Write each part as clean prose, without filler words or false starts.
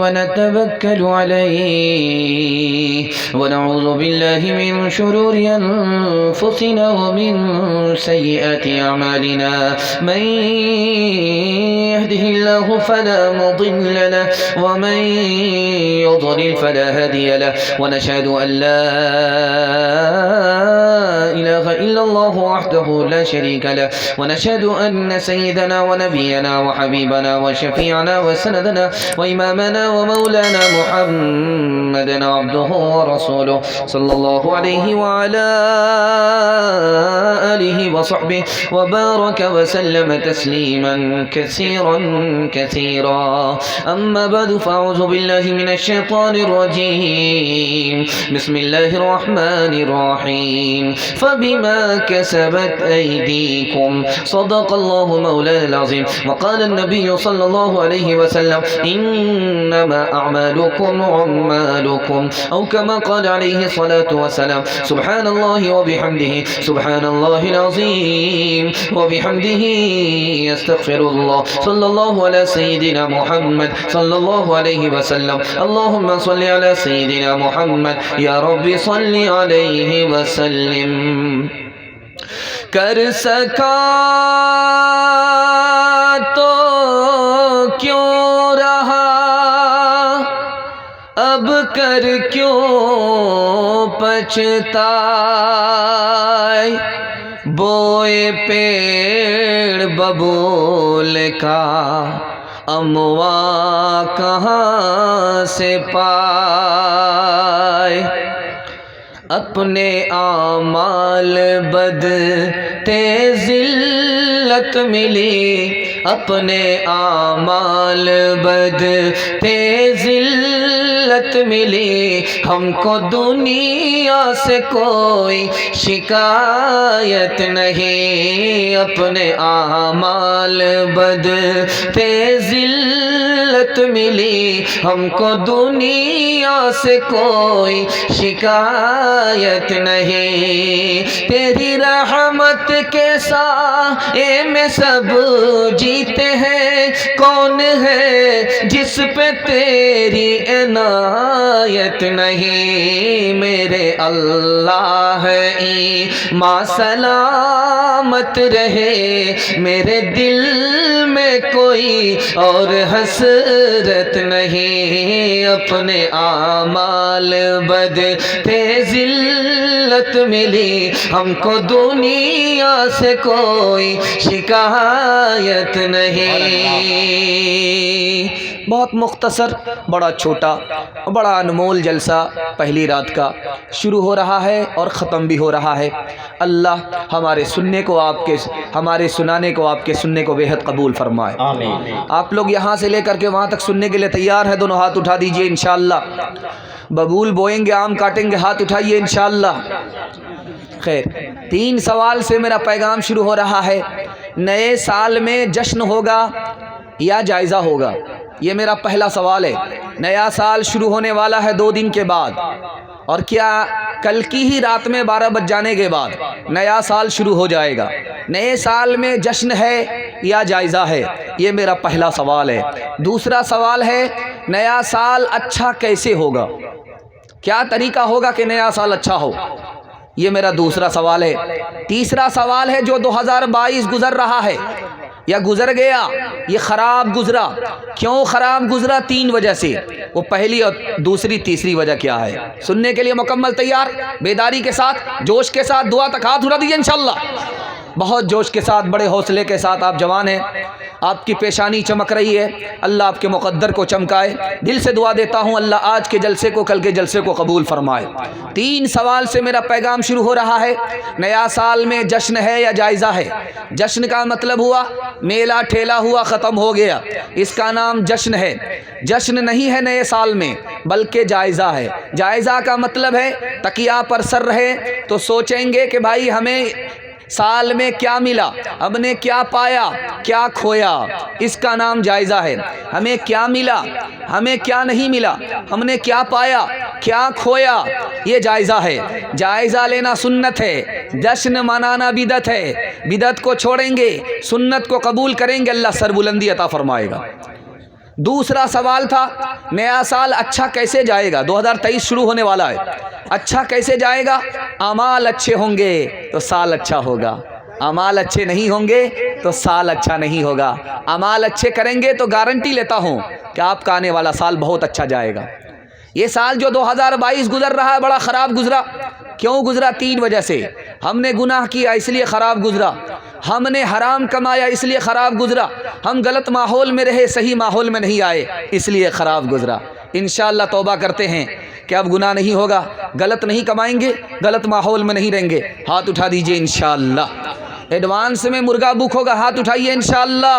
ونتوكل عليه ونعوذ بالله من شرور أنفسنا ومن سيئات أعمالنا من يهده الله فلا مضل له ومن يضلل فلا هادي له ونشهد أن لا إله إلا الله وحده لا شريك له ونشهد أن سيدنا ونبينا وحبيبنا وشفيعنا وسندنا وإمامنا ومولانا محمدا عبده ورسوله صلى الله عليه وعلى آله وصحبه وبارك وسلم تسليما كثيرا كثيرا. أما بعد فأعوذ بالله من الشيطان الرجيم. بسم الله الرحمن الرحيم. فبما كسبت أيديكم صدق الله مولانا العظيم. وقال النبي صلى الله عليه وسلم إنما أعمالكم وأعمالكم أو كما قال عليه الصلاة والسلام. سبحان الله وبحمده سبحان الله العظيم وبحمده يستغفر الله. صلى الله على سيدنا محمد صلى الله عليه وسلم. اللهم صل على سيدنا محمد يا رب صل عليه وسلم. کر سکا تو کیوں رہا اب کر کیوں پچھتائے بوئے پیڑ ببول کا اموا کہاں سے پائے اپنے اعمال بد تے ذلت ملی اپنے اعمال بد تے ذلت ملی ہم کو دنیا سے کوئی شکایت نہیں اپنے اعمال بد تے ذلت ملی ہم کو دنیا سے کوئی شکایت نہیں تیری رحمت کے سائے میں سب جیتے ہیں کون ہے جس پہ تیری عنایت نہیں میرے اللہ ایمان سلامت رہے میرے دل میں کوئی اور حسرت نہیں اپنے اعمال بد تے ذلت ملی ہم کو دنیا سے کوئی شکایت نہیں. بہت مختصر بڑا چھوٹا بڑا انمول جلسہ پہلی رات کا شروع ہو رہا ہے اور ختم بھی ہو رہا ہے. اللہ ہمارے سننے کو ہمارے سنانے کو آپ کے سننے کو بے حد قبول فرمائے. آمین. آپ لوگ یہاں سے لے کر کے وہاں تک سننے کے لیے تیار ہیں؟ دونوں ہاتھ اٹھا دیجئے انشاءاللہ. ببول بوئیں گے آم کاٹیں گے ہاتھ اٹھائیے انشاءاللہ. خیر 3 سوال سے میرا پیغام شروع ہو رہا ہے. نئے سال میں جشن ہوگا یا جائزہ ہوگا؟ یہ میرا پہلا سوال ہے. نیا سال شروع ہونے والا ہے 2 دن کے بعد اور کیا کل کی ہی رات میں 12 بج جانے کے بعد نیا سال شروع ہو جائے گا؟ نئے سال میں جشن ہے یا جائزہ ہے؟ یہ میرا پہلا سوال ہے. دوسرا سوال ہے نیا سال اچھا کیسے ہوگا؟ کیا طریقہ ہوگا کہ نیا سال اچھا ہو؟ یہ میرا دوسرا سوال ہے. تیسرا سوال ہے جو 2022 گزر رہا ہے یا گزر گیا یہ خراب گزرا. کیوں خراب گزرا؟ 3 وجہ سے. وہ پہلی اور دوسری تیسری وجہ کیا ہے؟ سننے کے لیے مکمل تیار؟ بیداری کے ساتھ جوش کے ساتھ دعا تک ہاتھ اٹھا دیجیے انشاءاللہ. بہت جوش کے ساتھ بڑے حوصلے کے ساتھ آپ جوان ہیں. آپ کی پیشانی چمک رہی ہے. اللہ آپ کے مقدر کو چمکائے. دل سے دعا دیتا ہوں اللہ آج کے جلسے کو کل کے جلسے کو قبول فرمائے. 3 سوال سے میرا پیغام شروع ہو رہا ہے. نیا سال میں جشن ہے یا جائزہ ہے؟ جشن کا مطلب ہوا میلہ ٹھیلا ہوا ختم ہو گیا، اس کا نام جشن ہے. جشن نہیں ہے نئے سال میں بلکہ جائزہ ہے. جائزہ کا مطلب ہے تکیہ پر سر رہے تو سوچیں گے کہ بھائی ہمیں سال میں کیا ملا، ہم نے کیا پایا، کیا کھویا، اس کا نام جائزہ ہے. ہمیں کیا ملا، ہمیں کیا نہیں ملا، ہم نے کیا پایا، کیا کھویا، یہ جائزہ ہے. جائزہ لینا سنت ہے، جشن منانا بدعت ہے. بدعت کو چھوڑیں گے، سنت کو قبول کریں گے، اللہ سربلندی عطا فرمائے گا. دوسرا سوال تھا نیا سال اچھا کیسے جائے گا؟ 2023 شروع ہونے والا ہے، اچھا کیسے جائے گا؟ اعمال اچھے ہوں گے تو سال اچھا ہوگا، اعمال اچھے نہیں ہوں گے تو سال اچھا نہیں ہوگا۔ اعمال اچھے کریں گے تو گارنٹی لیتا ہوں کہ آپ کا آنے والا سال بہت اچھا جائے گا۔ یہ سال جو 2022 گزر رہا ہے بڑا خراب گزرا۔ کیوں گزرا؟ 3 وجہ سے۔ ہم نے گناہ کیا اس لیے خراب گزرا، ہم نے حرام کمایا اس لیے خراب گزرا، ہم غلط ماحول میں رہے صحیح ماحول میں نہیں آئے اس لیے خراب گزرا۔ انشاءاللہ توبہ کرتے ہیں کہ اب گناہ نہیں ہوگا، غلط نہیں کمائیں گے، غلط ماحول میں نہیں رہیں گے۔ ہاتھ اٹھا دیجئے انشاءاللہ۔ ایڈوانس میں مرغا بک ہوگا، ہاتھ اٹھائیے انشاءاللہ۔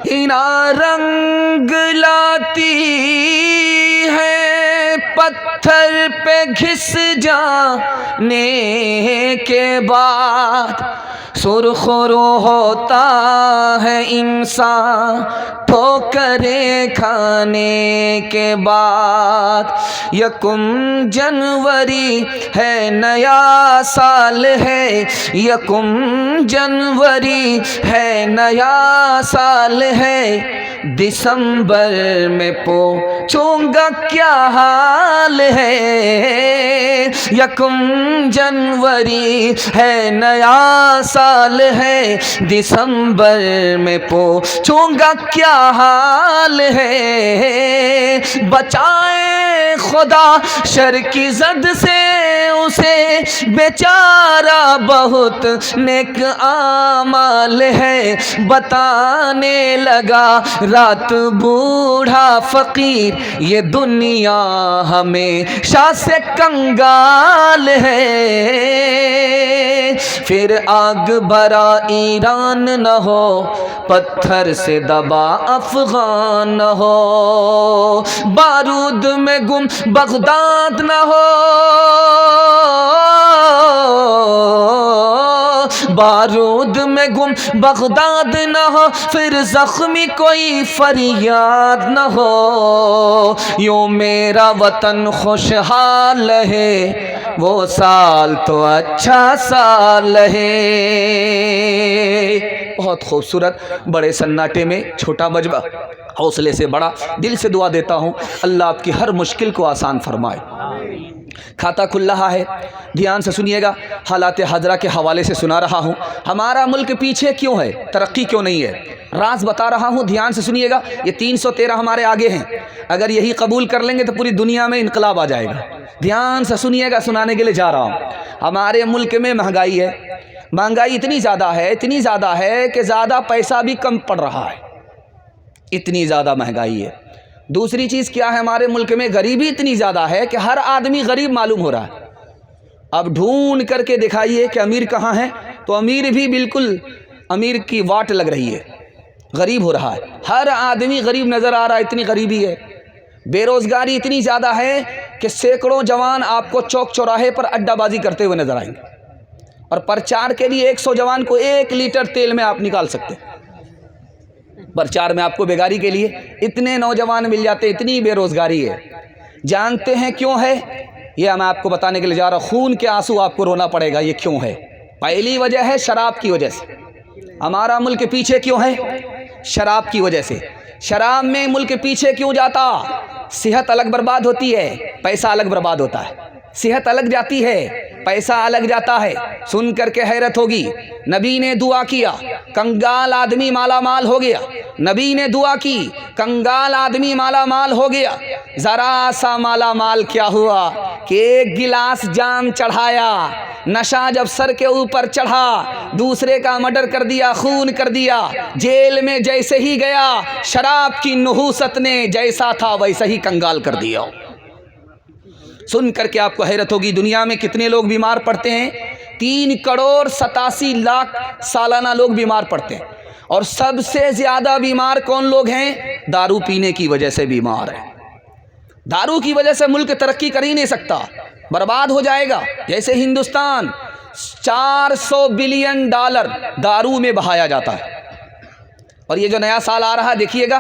اینا رنگ لاتی ہے پتھر پہ گھس جانے کے بعد، سرخ رو ہوتا ہے انسان ٹھوکریں کھانے کے بعد۔ یکم جنوری ہے نیا سال ہے، یکم جنوری ہے نیا سال ہے، دسمبر میں پوچھوں گا کیا حال ہے۔ یکم جنوری ہے نیا سال ہے، دسمبر میں پوچھوں گا کیا حال ہے۔ بچائے خدا شر کی زد سے اسے، بیچارہ بہت نیک اعمال ہے۔ بتانے لگا رات بوڑھا فقیر، یہ دنیا ہمیشہ سے کنگال ہے۔ پھر آگ بھرا ایران نہ ہو، پتھر سے دبا افغان نہ ہو، بارود میں گم بغداد نہ ہو، بارود میں گم بغداد نہ ہو، پھر زخمی کوئی فریاد نہ ہو، یوں میرا وطن خوشحال ہے، وہ سال تو اچھا سال ہے۔ بہت خوبصورت، بڑے سناٹے میں چھوٹا مجمع، حوصلے سے بڑا، دل سے دعا دیتا ہوں اللہ آپ کی ہر مشکل کو آسان فرمائے۔ کھاتا کھل رہا ہے، دھیان سے سنیے گا، حالات حاضرہ کے حوالے سے سنا رہا ہوں۔ ہمارا ملک پیچھے کیوں ہے، ترقی کیوں نہیں ہے، راز بتا رہا ہوں، دھیان سے سنیے گا۔ یہ 313 ہمارے آگے ہیں، اگر یہی قبول کر لیں گے تو پوری دنیا میں انقلاب آ جائے گا۔ دھیان سے سنیے گا، سنانے کے لیے جا رہا ہوں۔ ہمارے ملک میں مہنگائی ہے، مہنگائی اتنی زیادہ ہے، اتنی زیادہ ہے کہ زیادہ پیسہ بھی کم پڑ رہا ہے، اتنی زیادہ مہنگائی ہے۔ دوسری چیز کیا ہے، ہمارے ملک میں غریبی اتنی زیادہ ہے کہ ہر آدمی غریب معلوم ہو رہا ہے۔ اب ڈھونڈ کر کے دکھائیے کہ امیر کہاں ہے، تو امیر بھی بالکل امیر کی واٹ لگ رہی ہے، غریب ہو رہا ہے، ہر آدمی غریب نظر آ رہا ہے، اتنی غریبی ہے۔ بے روزگاری اتنی زیادہ ہے کہ سینکڑوں جوان آپ کو چوک چوراہے پر اڈہ بازی کرتے ہوئے نظر آئیں گے، اور پرچار کے لیے 100 جوان کو 1 لیٹر تیل میں آپ نکال سکتے ہیں۔ پرچار میں آپ کو بیگاری کے لیے اتنے نوجوان مل جاتے، اتنی بے روزگاری ہے۔ جانتے ہیں کیوں ہے؟ یہ میں آپ کو بتانے کے لیے جا رہا ہوں، خون کے آنسو آپ کو رونا پڑے گا۔ یہ کیوں ہے؟ پہلی وجہ ہے شراب کی وجہ سے۔ ہمارا ملک پیچھے کیوں ہے؟ شراب کی وجہ سے۔ شراب میں ملک پیچھے کیوں جاتا؟ صحت الگ برباد ہوتی ہے، پیسہ الگ برباد ہوتا ہے۔ صحت الگ جاتی ہے، پیسہ الگ جاتا ہے۔ سن کر کے حیرت ہوگی، نبی نے دعا کیا، کنگال آدمی مالا مال ہو گیا۔ نبی نے دعا کی، کنگال آدمی مالا مال ہو گیا۔ ذرا سا مالا مال کیا ہوا کہ 1 گلاس جام چڑھایا، نشہ جب سر کے اوپر چڑھا، دوسرے کا مرڈر کر دیا، خون کر دیا۔ جیل میں جیسے ہی گیا، شراب کی نحوست نے جیسا تھا ویسا ہی کنگال کر دیا۔ سن کر کے آپ کو حیرت ہوگی، دنیا میں کتنے لوگ بیمار پڑتے ہیں؟ 3 کروڑ 87 لاکھ سالانہ لوگ بیمار پڑتے ہیں، اور سب سے زیادہ بیمار کون لوگ ہیں؟ دارو پینے کی وجہ سے بیمار ہیں۔ دارو کی وجہ سے ملک ترقی کر ہی نہیں سکتا، برباد ہو جائے گا۔ جیسے ہندوستان 400 بلین ڈالر دارو میں بہایا جاتا ہے، اور یہ جو نیا سال آ رہا ہے دیکھیے گا،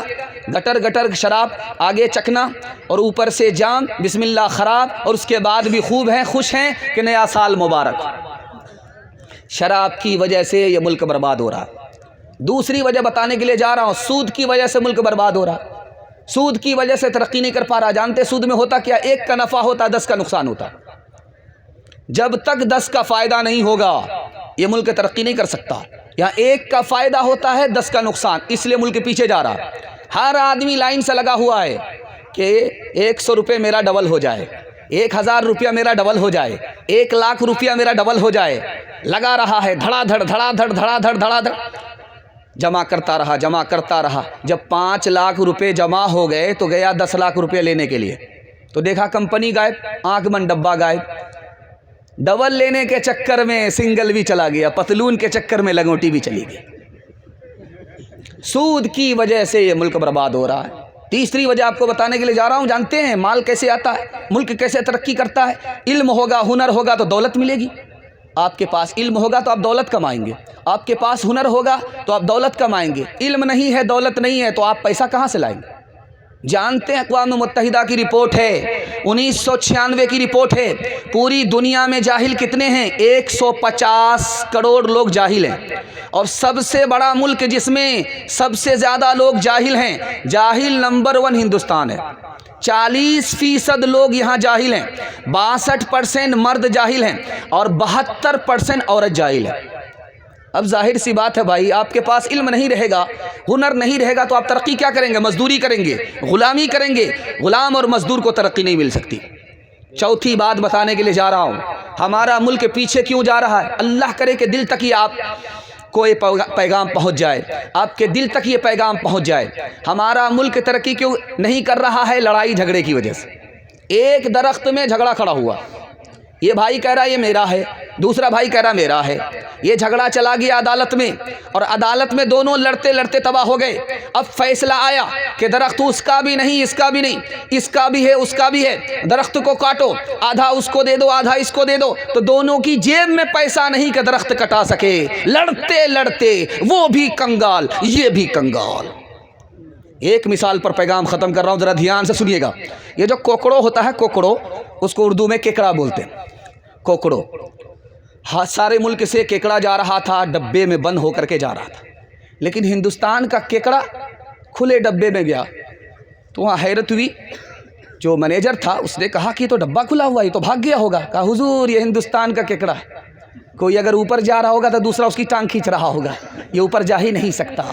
گٹر گٹر شراب، آگے چکنا اور اوپر سے جام، بسم اللہ خراب، اور اس کے بعد بھی خوب ہیں، خوش ہیں کہ نیا سال مبارک۔ شراب کی وجہ سے یہ ملک برباد ہو رہا ہے۔ دوسری وجہ بتانے کے لیے جا رہا ہوں، سود کی وجہ سے ملک برباد ہو رہا، سود کی وجہ سے ترقی نہیں کر پا رہا۔ جانتے سود میں ہوتا کیا؟ ایک کا نفع ہوتا 10 کا نقصان ہوتا۔ جب تک 10 کا فائدہ نہیں ہوگا یہ ملک ترقی نہیں کر سکتا۔ یہاں ایک کا فائدہ ہوتا ہے 10 کا نقصان، اس لیے ملک پیچھے جا رہا۔ ہر آدمی لائن سے لگا ہوا ہے کہ 100 روپے میرا ڈبل ہو جائے، 1000 روپیہ میرا ڈبل ہو جائے، 1,00,000 روپیہ میرا ڈبل ہو جائے، لگا رہا ہے دھڑا دھڑ دھڑا دھڑ دھڑا دھڑ دھڑا دھڑ، جمع کرتا رہا۔ جب 5 لاکھ روپے جمع ہو گئے تو گیا 10 لاکھ روپے لینے کے لیے، تو دیکھا کمپنی غائب، آنکھ بند ڈبہ غائب۔ ڈبل لینے کے چکر میں سنگل بھی چلا گیا، پتلون کے چکر میں لنگوٹی بھی چلی گئی۔ سود کی وجہ سے یہ ملک برباد ہو رہا ہے۔ تیسری وجہ آپ کو بتانے کے لیے جا رہا ہوں، جانتے ہیں مال کیسے آتا ہے، ملک کیسے ترقی کرتا ہے؟ علم ہوگا، ہنر ہوگا تو دولت ملے گی۔ آپ کے پاس علم ہوگا تو آپ دولت کمائیں گے، آپ کے پاس ہنر ہوگا تو آپ دولت کمائیں گے۔ علم نہیں ہے، دولت نہیں ہے تو آپ پیسہ کہاں سے لائیں گے؟ جانتے ہیں اقوام متحدہ کی رپورٹ ہے، 1996 کی رپورٹ ہے، پوری دنیا میں جاہل کتنے ہیں؟ 150 کروڑ لوگ جاہل ہیں، اور سب سے بڑا ملک جس میں سب سے زیادہ لوگ جاہل ہیں، جاہل نمبر 1 ہندوستان ہے۔ 40% لوگ یہاں جاہل ہیں، 62% مرد جاہل ہیں اور 72% عورت جاہل ہے۔ اب ظاہر سی بات ہے بھائی، آپ کے پاس علم نہیں رہے گا، ہنر نہیں رہے گا تو آپ ترقی کیا کریں گے؟ مزدوری کریں گے، غلامی کریں گے۔ غلام اور مزدور کو ترقی نہیں مل سکتی۔ چوتھی بات بتانے کے لیے جا رہا ہوں، ہمارا ملک پیچھے کیوں جا رہا ہے؟ اللہ کرے کہ دل تک یہ آپ کو یہ پیغام پہنچ جائے، آپ کے دل تک یہ پیغام پہنچ جائے۔ ہمارا ملک ترقی کیوں نہیں کر رہا ہے؟ لڑائی جھگڑے کی وجہ سے۔ ایک درخت میں جھگڑا کھڑا ہوا، یہ بھائی کہہ رہا یہ میرا ہے، دوسرا بھائی کہہ رہا میرا ہے، یہ جھگڑا چلا گیا عدالت میں، اور عدالت میں دونوں لڑتے لڑتے تباہ ہو گئے۔ اب فیصلہ آیا کہ درخت اس کا بھی نہیں، اس کا بھی نہیں، اس کا بھی ہے، اس کا بھی ہے، درخت کو کاٹو، آدھا اس کو دے دو، آدھا اس کو دے دو۔ تو دونوں کی جیب میں پیسہ نہیں کہ درخت کٹا سکے، لڑتے لڑتے وہ بھی کنگال، یہ بھی کنگال۔ ایک مثال پر پیغام ختم کر رہا ہوں، ذرا دھیان سے سنیے گا۔ یہ جو کوکڑو ہوتا ہے، کوکڑو، اس کو اردو میں کیکڑا بولتے ہیں، کوکڑو۔ سارے ملک سے کیکڑا جا رہا تھا، ڈبے میں بند ہو کر کے جا رہا تھا، لیکن ہندوستان کا کیکڑا کھلے ڈبے میں گیا تو وہاں حیرت ہوئی۔ جو مینیجر تھا اس نے کہا کہ یہ تو ڈبہ کھلا ہوا ہے، یہ تو بھاگ گیا ہوگا۔ کہا حضور یہ ہندوستان کا کیکڑا ہے، کوئی اگر اوپر جا رہا ہوگا تو دوسرا اس کی ٹانگ کھینچ رہا ہوگا، یہ اوپر جا ہی نہیں سکتا۔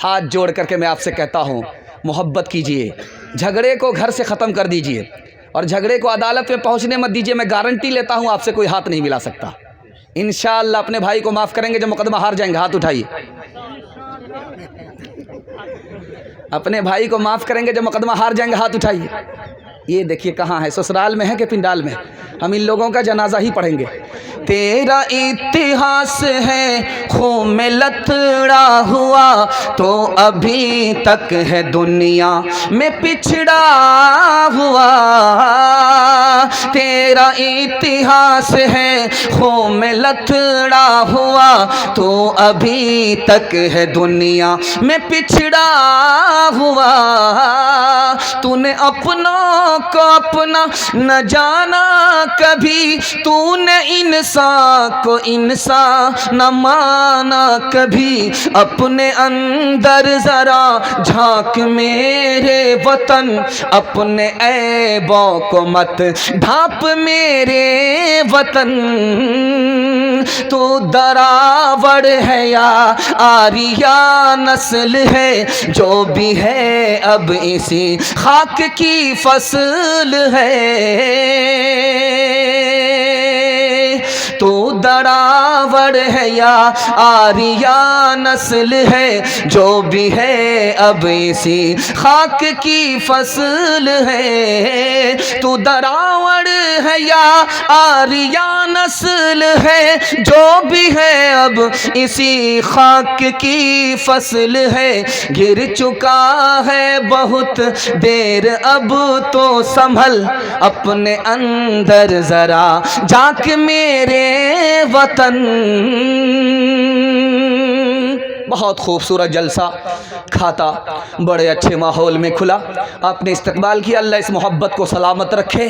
ہاتھ جوڑ کر کے میں آپ سے کہتا ہوں، محبت کیجئے، جھگڑے کو گھر سے ختم کر دیجئے، اور جھگڑے کو عدالت میں پہنچنے مت دیجئے۔ میں گارنٹی لیتا ہوں آپ سے کوئی ہاتھ نہیں ملا سکتا۔ انشاءاللہ اپنے بھائی کو معاف کریں گے، جب مقدمہ ہار جائیں گے۔ ہاتھ اٹھائیے، اپنے بھائی کو معاف کریں گے جب مقدمہ ہار جائیں گے۔ ہاتھ اٹھائیے۔ یہ دیکھیے کہاں ہے، سسرال میں ہے کہ پنڈال میں؟ ہم ان لوگوں کا جنازہ ہی پڑھیں گے۔ تیرا اتہاس ہے خون میں لتڑا ہوا، تو ابھی تک ہے دنیا میں پچھڑا ہوا۔ تیرا اتہاس ہے خون میں لتڑا ہوا، تو ابھی تک ہے دنیا میں پچھڑا ہوا۔ تو نے اپنوں کو اپنا نہ جانا کبھی، تو نے انسان کو انسان نہ مانا کبھی۔ اپنے اندر ذرا جھانک میرے وطن، اپنے عیبوں کو مت ڈھانپ میرے وطن۔ تو دراوڑ ہے یا آریہ نسل ہے، جو بھی ہے اب اسی خاک کی فصل ہے۔ تو دراوڑ ہے یا آریہ نسل ہے، جو بھی ہے اب اسی خاک کی فصل ہے۔ تو دراوڑ ہے یا آریہ نسل ہے، جو بھی ہے اب اسی خاک کی فصل ہے۔ گر چکا ہے بہت دیر، اب تو سنبھل اپنے اندر ذرا جھانک میرے وطن۔ بہت خوبصورت جلسہ کھاتا بڑے اچھے ماحول میں کھلا، آپ نے استقبال کیا۔ اللہ اس محبت کو سلامت رکھے،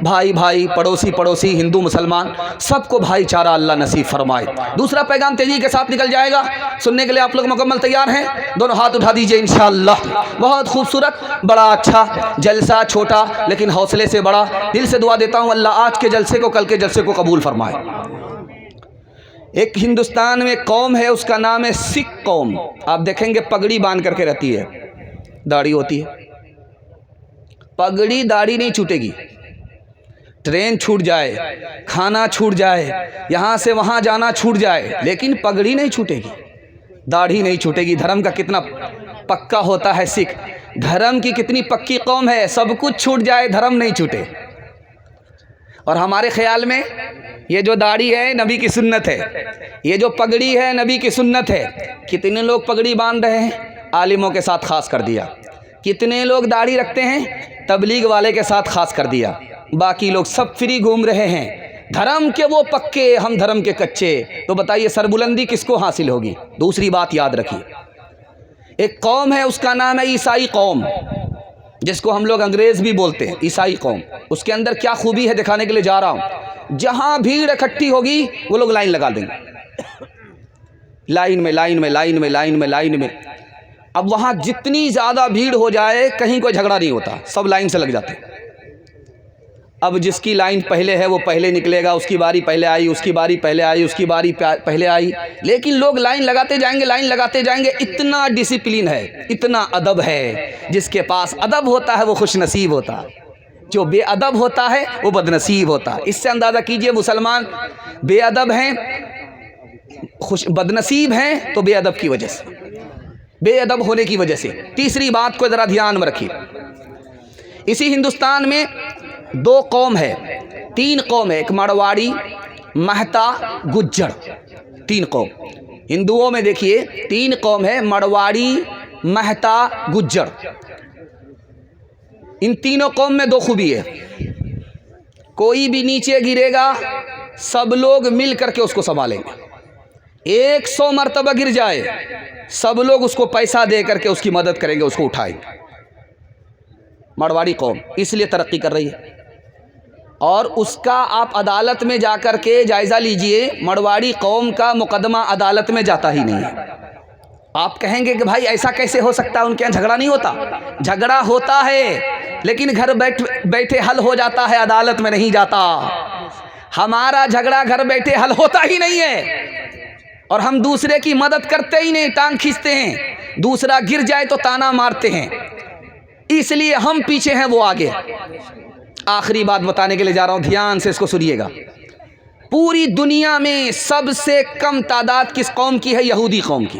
بھائی بھائی، پڑوسی پڑوسی، ہندو مسلمان سب کو بھائی چارہ اللہ نصیب فرمائے۔ دوسرا پیغام تیزی کے ساتھ نکل جائے گا، سننے کے لیے آپ لوگ مکمل تیار ہیں؟ دونوں ہاتھ اٹھا دیجئے انشاءاللہ۔ بہت خوبصورت، بڑا اچھا جلسہ، چھوٹا لیکن حوصلے سے بڑا۔ دل سے دعا دیتا ہوں اللہ آج کے جلسے کو، کل کے جلسے کو قبول فرمائے۔ ایک ہندوستان میں قوم ہے، اس کا نام ہے سکھ قوم۔ آپ دیکھیں گے پگڑی باندھ کر کے رہتی ہے، داڑھی ہوتی ہے، پگڑی داڑھی نہیں چھوٹے گی۔ ٹرین چھوٹ جائے، کھانا چھوٹ جائے، یہاں سے وہاں جانا چھوٹ جائے، لیکن پگڑی نہیں چھوٹے گی، داڑھی نہیں چھوٹے گی۔ دھرم کا کتنا پکا ہوتا ہے سکھ، دھرم کی کتنی پکی قوم ہے، سب کچھ چھوٹ جائے دھرم نہیں چھوٹے۔ اور ہمارے خیال میں یہ جو داڑھی ہے نبی کی سنت ہے، یہ جو پگڑی ہے نبی کی سنت ہے۔ کتنے لوگ پگڑی باندھ رہے ہیں؟ عالموں کے ساتھ خاص کر دیا۔ کتنے لوگ داڑھی رکھتے ہیں؟ تبلیغ والے کے ساتھ خاص کر دیا۔ باقی لوگ سب فری گھوم رہے ہیں، دھرم کے وہ پکے، ہم دھرم کے کچے۔ تو بتائیے سربلندی کس کو حاصل ہوگی؟ دوسری بات یاد رکھیے، ایک قوم ہے، اس کا نام ہے عیسائی قوم، جس کو ہم لوگ انگریز بھی بولتے ہیں، عیسائی قوم۔ اس کے اندر کیا خوبی ہے دکھانے کے لیے جا رہا ہوں۔ جہاں بھیڑ اکٹھی ہوگی وہ لوگ لائن لگا دیں گے، لائن میں لائن میں لائن میں لائن میں لائن میں۔ اب وہاں جتنی زیادہ بھیڑ ہو جائے کہیں کوئی جھگڑا نہیں ہوتا، سب لائن سے لگ جاتے ہیں۔ اب جس کی لائن پہلے ہے وہ پہلے نکلے گا، اس کی باری پہلے آئی، اس کی باری پہلے آئی، اس کی باری پہلے آئی، لیکن لوگ لائن لگاتے جائیں گے، لائن لگاتے جائیں گے۔ اتنا ڈسپلن ہے، اتنا ادب ہے۔ جس کے پاس ادب ہوتا ہے وہ خوش نصیب ہوتا ہے، جو بے ادب ہوتا ہے وہ بد نصیب ہوتا ہے۔ اس سے اندازہ کیجئے مسلمان بے ادب ہیں، بد نصیب ہیں تو بے ادب کی وجہ سے، بے ادب ہونے کی وجہ سے۔ تیسری بات کو ذرا دھیان میں رکھیے، اسی ہندوستان میں دو قوم ہے، تین قوم ہے، ایک مڑواڑی، مہتا، گجر، تین قوم۔ ہندوؤں میں دیکھیے تین قوم ہے، مڑواڑی، مہتا، گجر۔ ان تینوں قوم میں دو خوبی ہے، کوئی بھی نیچے گرے گا سب لوگ مل کر کے اس کو سنبھالیں گے۔ 100 مرتبہ گر جائے سب لوگ اس کو پیسہ دے کر کے اس کی مدد کریں گے، اس کو اٹھائیں گے۔ مڑواڑی قوم اس لیے ترقی کر رہی ہے، اور اس کا آپ عدالت میں جا کر کے جائزہ لیجئے، مڑواڑی قوم کا مقدمہ عدالت میں جاتا ہی نہیں ہے۔ آپ کہیں گے کہ بھائی ایسا کیسے ہو سکتا ہے، ان کے یہاں جھگڑا نہیں ہوتا؟ جھگڑا ہوتا ہے لیکن گھر بیٹھے حل ہو جاتا ہے، عدالت میں نہیں جاتا۔ ہمارا جھگڑا گھر بیٹھے حل ہوتا ہی نہیں ہے، اور ہم دوسرے کی مدد کرتے ہی نہیں، ٹانگ کھینچتے ہیں، دوسرا گر جائے تو تانا مارتے ہیں، اس لیے ہم پیچھے ہیں وہ آگے۔ آخری بات بتانے کے لیے جا رہا ہوں، دھیان سے اس کو سنیے گا۔ پوری دنیا میں سب سے کم تعداد کس قوم کی ہے؟ یہودی قوم کی۔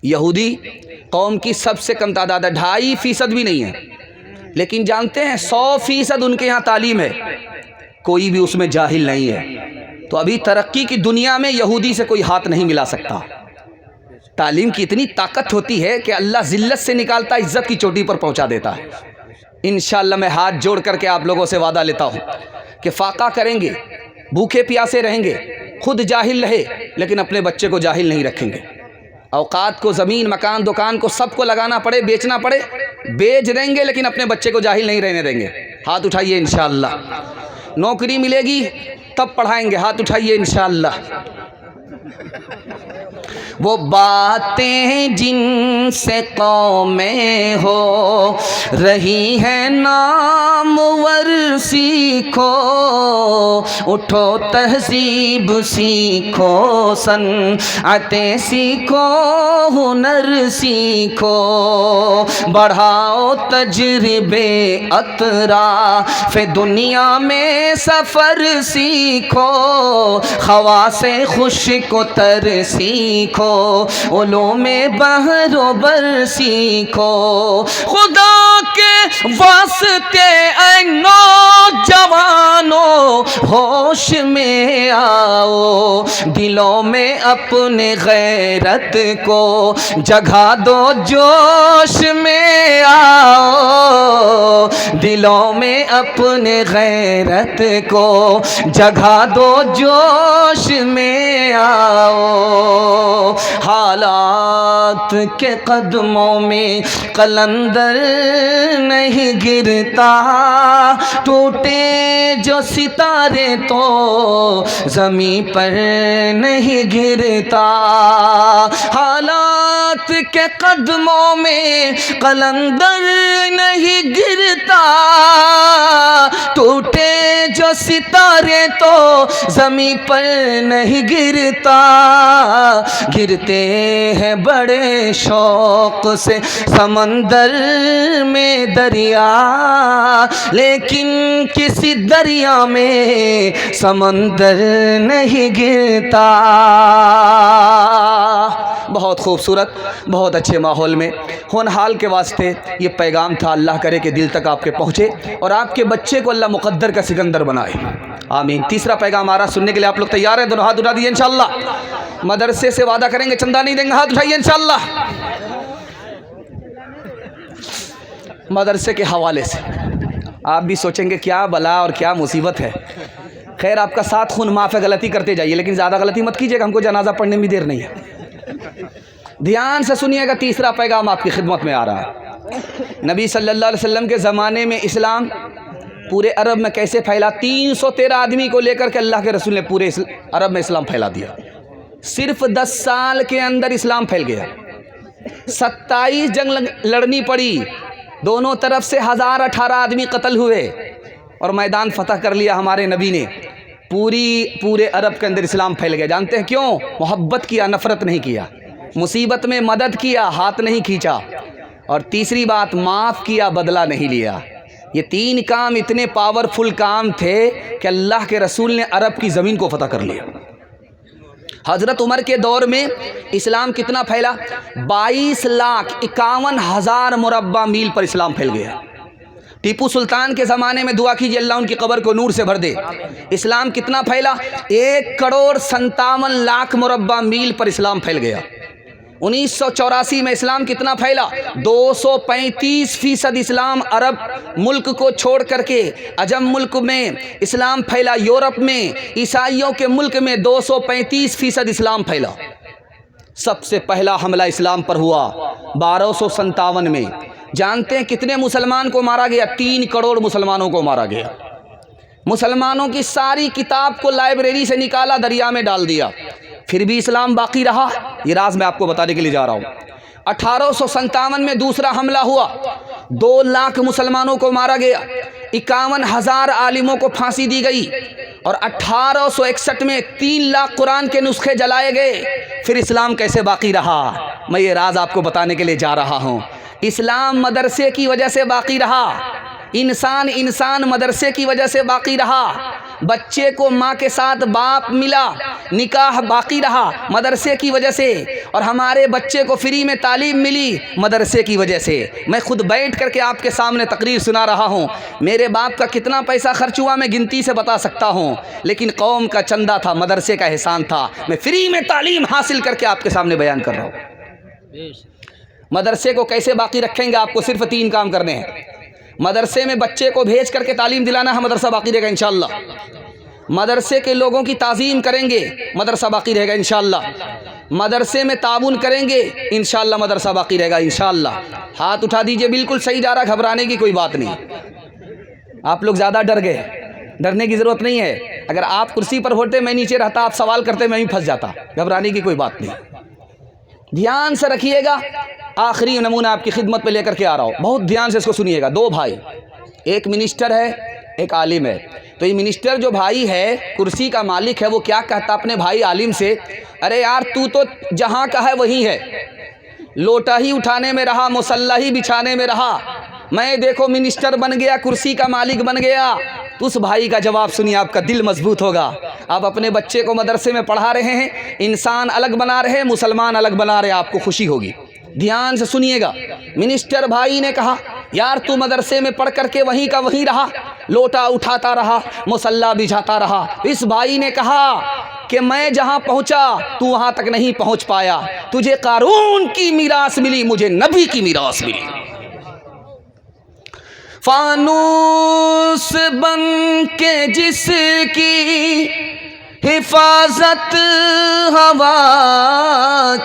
یہودی قوم کی سب سے کم تعداد ہے، 2.5% بھی نہیں ہے، لیکن جانتے ہیں 100% ان کے یہاں تعلیم ہے، کوئی بھی اس میں جاہل نہیں ہے۔ تو ابھی ترقی کی دنیا میں یہودی سے کوئی ہاتھ نہیں ملا سکتا۔ تعلیم کی اتنی طاقت ہوتی ہے کہ اللہ ذلت سے نکالتا، عزت کی چوٹی پر پہنچا دیتا ہے۔ انشاءاللہ میں ہاتھ جوڑ کر کے آپ لوگوں سے وعدہ لیتا ہوں کہ فاقہ کریں گے، بھوکے پیاسے رہیں گے، خود جاہل رہے لیکن اپنے بچے کو جاہل نہیں رکھیں گے۔ اوقات کو، زمین، مکان، دکان کو سب کو لگانا پڑے، بیچنا پڑے، بیچ دیں گے لیکن اپنے بچے کو جاہل نہیں رہنے دیں گے۔ ہاتھ اٹھائیے انشاءاللہ۔ نوکری ملے گی تب پڑھائیں گے، ہاتھ اٹھائیے انشاءاللہ۔ وہ باتیں جن سے قومیں ہو رہی ہیں نامور سیکھو، اٹھو تہذیب سیکھو، صنعتیں سیکھو، ہنر سیکھو، بڑھاؤ تجربے اطراف دنیا میں سفر سیکھو، خواص خشک و تر سیکھو، علوم بحر و بر سیکھو، خدا کے واسطے اے نوجوانوں ہوش میں آؤ، دلوں میں اپنے غیرت کو جگہ دو، جوش میں آؤ، دلوں میں اپنے غیرت کو جگہ دو، جوش میں آؤ، حالات کے قدموں میں قلندر نہیں گرتا، ٹوٹے جو ستارے تو زمین پر نہیں گرتا، حالات کے قدموں میں قلندر نہیں گرتا، ٹوٹے جو ستارے تو زمین پر نہیں گرتا، گرتے ہیں بڑے شوق سے سمندر میں دریا، لیکن کسی دریا میں سمندر نہیں گرتا۔ بہت خوبصورت، بہت اچھے ماحول میں ہونہال کے واسطے یہ پیغام تھا۔ اللہ کرے کہ دل تک آپ کے پہنچے اور آپ کے بچے کو اللہ مقدر کا سکندر بنائے، آمین۔ تیسرا پیغام آ رہا، سننے کے لیے آپ لوگ تیار ہیں؟ دونوں ہاتھ اٹھا دیجیے انشاءاللہ۔ مدرسے سے وعدہ کریں گے چندہ نہیں دیں گے، ہاتھ اٹھائیے انشاءاللہ۔ مدرسے کے حوالے سے آپ بھی سوچیں گے کیا بلا اور کیا مصیبت ہے۔ خیر آپ کا ساتھ خون معاف ہے، غلطی کرتے جائیے لیکن زیادہ غلطی مت کیجیے گا، ہم کو جنازہ پڑھنے میں دیر نہیں ہے۔ دھیان سے سنیے گا، تیسرا پیغام آپ کی خدمت میں آ رہا ہے۔ نبی صلی اللہ علیہ وسلم کے زمانے میں اسلام پورے عرب میں کیسے پھیلا؟ 313 آدمی کو لے کر کے اللہ کے رسول نے پورے عرب میں اسلام پھیلا دیا۔ صرف 10 سال کے اندر اسلام پھیل گیا۔ 27 جنگ لڑنی پڑی، دونوں طرف سے 1018 آدمی قتل ہوئے اور میدان فتح کر لیا ہمارے نبی نے۔ پورے عرب کے اندر اسلام پھیل گیا۔ جانتے ہیں کیوں؟ محبت کیا، نفرت نہیں کیا، مصیبت میں مدد کیا، ہاتھ نہیں کھینچا، اور تیسری بات معاف کیا، بدلہ نہیں لیا۔ یہ 3 کام اتنے پاورفل کام تھے کہ اللہ کے رسول نے عرب کی زمین کو فتح کر لیا۔ حضرت عمر کے دور میں اسلام کتنا پھیلا؟ 22,51,000 مربع میل پر اسلام پھیل گیا۔ ٹیپو سلطان کے زمانے میں دعا کیجیے اللہ ان کی قبر کو نور سے بھر دے۔ اسلام کتنا پھیلا؟ 1,57,00,000 مربع میل پر اسلام پھیل گیا۔ 1984 میں اسلام کتنا پھیلا؟ 235% اسلام عرب ملک کو چھوڑ کر کے عجم ملک میں اسلام پھیلا۔ یورپ میں عیسائیوں کے ملک میں 235% اسلام پھیلا۔ سب سے پہلا حملہ اسلام پر ہوا 1257 میں۔ جانتے ہیں کتنے مسلمان کو مارا گیا؟ 3 کروڑ مسلمانوں کو مارا گیا۔ مسلمانوں کی ساری کتاب کو لائبریری سے نکالا، دریا میں ڈال دیا، پھر بھی اسلام باقی رہا۔ یہ راز میں آپ کو بتانے کے لیے جا رہا ہوں۔ 1857 میں دوسرا حملہ ہوا، 2 لاکھ مسلمانوں کو مارا گیا، 51,000 عالموں کو پھانسی دی گئی، اور 1861 میں 3 لاکھ قرآن کے نسخے جلائے گئے۔ پھر اسلام کیسے باقی رہا؟ میں یہ راز آپ کو بتانے کے لیے جا رہا ہوں۔ اسلام مدرسے کی وجہ سے باقی رہا، انسان مدرسے کی وجہ سے باقی رہا، بچے کو ماں کے ساتھ باپ ملا، نکاح باقی رہا مدرسے کی وجہ سے، اور ہمارے بچے کو فری میں تعلیم ملی مدرسے کی وجہ سے۔ میں خود بیٹھ کر کے آپ کے سامنے تقریر سنا رہا ہوں، میرے باپ کا کتنا پیسہ خرچ ہوا میں گنتی سے بتا سکتا ہوں، لیکن قوم کا چندہ تھا، مدرسے کا احسان تھا، میں فری میں تعلیم حاصل کر کے آپ کے سامنے بیان کر رہا ہوں۔ مدرسے کو کیسے باقی رکھیں گے؟ آپ کو صرف 3 کام کرنے ہیں۔ مدرسے میں بچے کو بھیج کر کے تعلیم دلانا ہے، مدرسہ باقی رہے گا انشاءاللہ۔ مدرسے کے لوگوں کی تعظیم کریں گے، مدرسہ باقی رہے گا انشاءاللہ۔ مدرسے میں تعاون کریں گے انشاءاللہ، مدرسہ باقی رہے گا انشاءاللہ۔ ہاتھ اٹھا دیجئے، بالکل صحیح جا رہا، گھبرانے کی کوئی بات نہیں۔ آپ لوگ زیادہ ڈر گئے، ڈرنے کی ضرورت نہیں ہے۔ اگر آپ کرسی پر ہوتے، میں نیچے رہتا، آپ سوال کرتے، میں بھی پھنس جاتا، گھبرانے کی کوئی بات نہیں۔ دھیان سے رکھیے گا، آخری نمونہ آپ کی خدمت پہ لے کر کے آ رہا ہوں، بہت دھیان سے اس کو سنیے گا۔ 2 بھائی، ایک منسٹر ہے، ایک عالم ہے۔ تو یہ منسٹر جو بھائی ہے، کرسی کا مالک ہے، وہ کیا کہتا اپنے بھائی عالم سے، ارے یار تو جہاں کا ہے وہی ہے، لوٹا ہی اٹھانے میں رہا، مصلی ہی بچھانے میں رہا، میں دیکھو منسٹر بن گیا، کرسی کا مالک بن گیا۔ تو اس بھائی کا جواب سنیے، آپ کا دل مضبوط ہوگا۔ آپ اپنے بچے کو مدرسے میں پڑھا رہے ہیں، انسان الگ بنا رہے ہیں، مسلمان الگ بنا رہے ہیں، آپ کو خوشی ہوگی۔ دھیان سے سنیے گا۔ منسٹر بھائی نے کہا یار تو مدرسے میں پڑھ کر کے وہیں کا وہیں رہا، لوٹا اٹھاتا رہا، مصلی بچھاتا رہا۔ اس بھائی نے کہا کہ میں جہاں پہنچا تو وہاں تک نہیں پہنچ پایا، تجھے قارون کی میراث ملی، مجھے نبی کی میراث ملی۔ فانوس بن کے جس کی حفاظت ہوا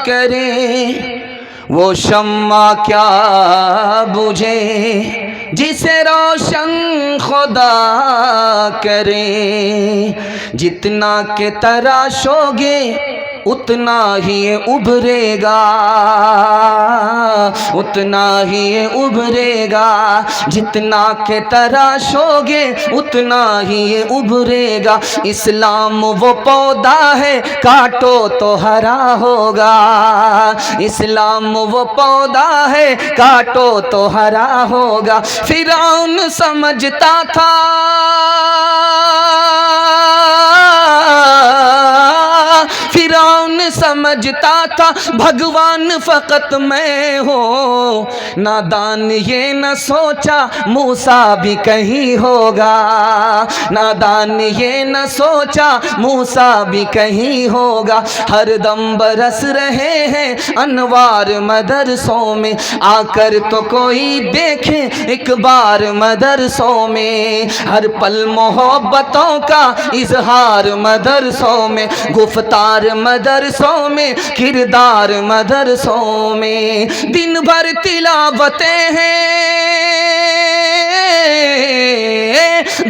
کرے، وہ شمع کیا بجھے جسے روشن خدا کرے۔ جتنا کہ تراشو گے اتنا ہی یہ ابھرے گا، اتنا ہی یہ ابھرے گا۔ جتنا کہ تراشو گے اتنا ہی یہ ابھرے گا۔ اسلام وہ پودا ہے کاٹو تو ہرا ہوگا، اسلام وہ پودا ہے کاٹو تو ہرا ہوگا۔ فرعون سمجھتا تھا فرعون سمجھتا تھا بھگوان فقط میں ہوں، نادان یہ نہ سوچا موسیٰ بھی کہیں ہوگا، نادان یہ نہ سوچا موسیٰ بھی کہیں ہوگا۔ ہر دم برس رہے ہیں انوار مدرسوں میں، آ کر تو کوئی دیکھے ایک بار مدرسوں میں۔ ہر پل محبتوں کا اظہار مدرسوں میں، گفتار مدرسوں میں، کردار مدرسوں میں۔ دن بھر تلاوتیں ہیں،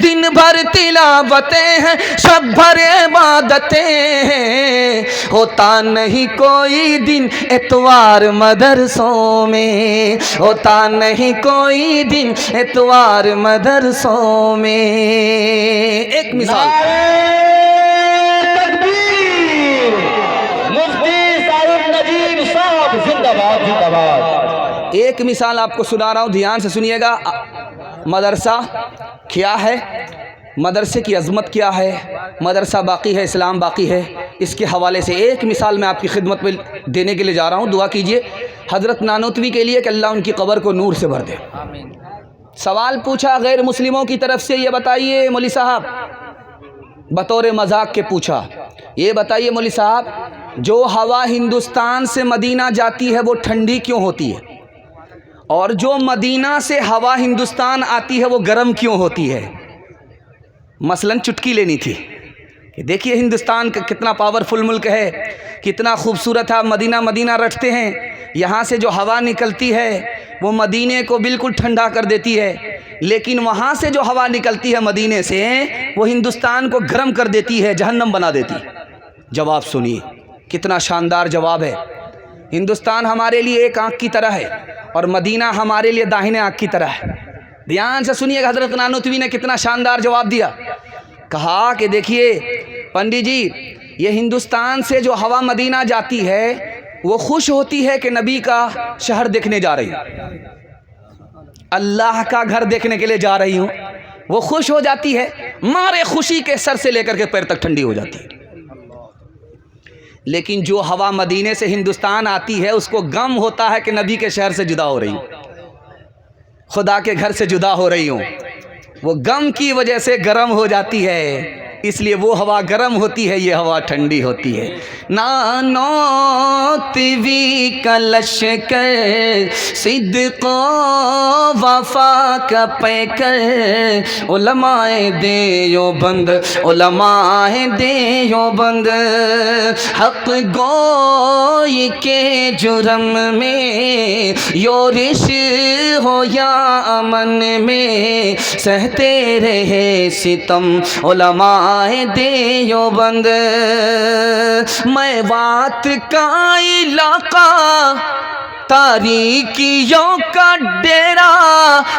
دن بھر تلاوتیں ہیں، شب بھر عبادتیں ہیں، ہوتا نہیں کوئی دن اتوار مدرسوں میں، ہوتا نہیں کوئی دن اتوار مدرسوں میں۔ ایک مثال ایک مثال آپ کو سنا رہا ہوں، دھیان سے سنیے گا۔ مدرسہ کیا ہے، مدرسے کی عظمت کیا ہے، مدرسہ باقی ہے، اسلام باقی ہے، اس کے حوالے سے ایک مثال میں آپ کی خدمت میں دینے کے لیے جا رہا ہوں۔ دعا کیجئے حضرت نانوتوی کے لیے کہ اللہ ان کی قبر کو نور سے بھر دے۔ سوال پوچھا غیر مسلموں کی طرف سے، یہ بتائیے مولوی صاحب، بطور مذاق کے پوچھا، یہ بتائیے مولوی صاحب، جو ہوا ہندوستان سے مدینہ جاتی ہے وہ ٹھنڈی کیوں ہوتی ہے، اور جو مدینہ سے ہوا ہندوستان آتی ہے وہ گرم کیوں ہوتی ہے؟ مثلاً چٹکی لینی تھی کہ دیکھیے ہندوستان کا کتنا پاورفل ملک ہے، کتنا خوبصورت ہے، مدینہ مدینہ رٹتے ہیں، یہاں سے جو ہوا نکلتی ہے وہ مدینے کو بالکل ٹھنڈا کر دیتی ہے، لیکن وہاں سے جو ہوا نکلتی ہے مدینے سے وہ ہندوستان کو گرم کر دیتی ہے، جہنم بنا دیتی ہے۔ جواب سنیے، کتنا شاندار جواب ہے۔ ہندوستان ہمارے لیے ایک آنکھ کی طرح ہے اور مدینہ ہمارے لیے داہنے آنکھ کی طرح ہے۔ دھیان سے سنیے گا، حضرت نانوتوی نے کتنا شاندار جواب دیا۔ کہا کہ دیکھیے پنڈی جی، یہ ہندوستان سے جو ہوا مدینہ جاتی ہے وہ خوش ہوتی ہے کہ نبی کا شہر دیکھنے جا رہی ہوں، اللہ کا گھر دیکھنے کے لیے جا رہی ہوں، وہ خوش ہو جاتی ہے، مارے خوشی کے سر سے لے کر کے پیر تک ٹھنڈی ہو جاتی ہے۔ لیکن جو ہوا مدینے سے ہندوستان آتی ہے اس کو غم ہوتا ہے کہ نبی کے شہر سے جدا ہو رہی ہوں، خدا کے گھر سے جدا ہو رہی ہوں، وہ غم کی وجہ سے گرم ہو جاتی ہے، اس لیے وہ ہوا گرم ہوتی ہے، یہ ہوا ٹھنڈی ہوتی ہے۔ نانوتوی کا لشکر صدق و وفا کا پیکر، علماء دیوبند، علماء دیوبند، حق گوئی کے جرم میں یورش ہو یا امن میں سہتے رہے ستم علماء دیوبند۔ میوات کا علاقہ تاریکیوں کا ڈیرا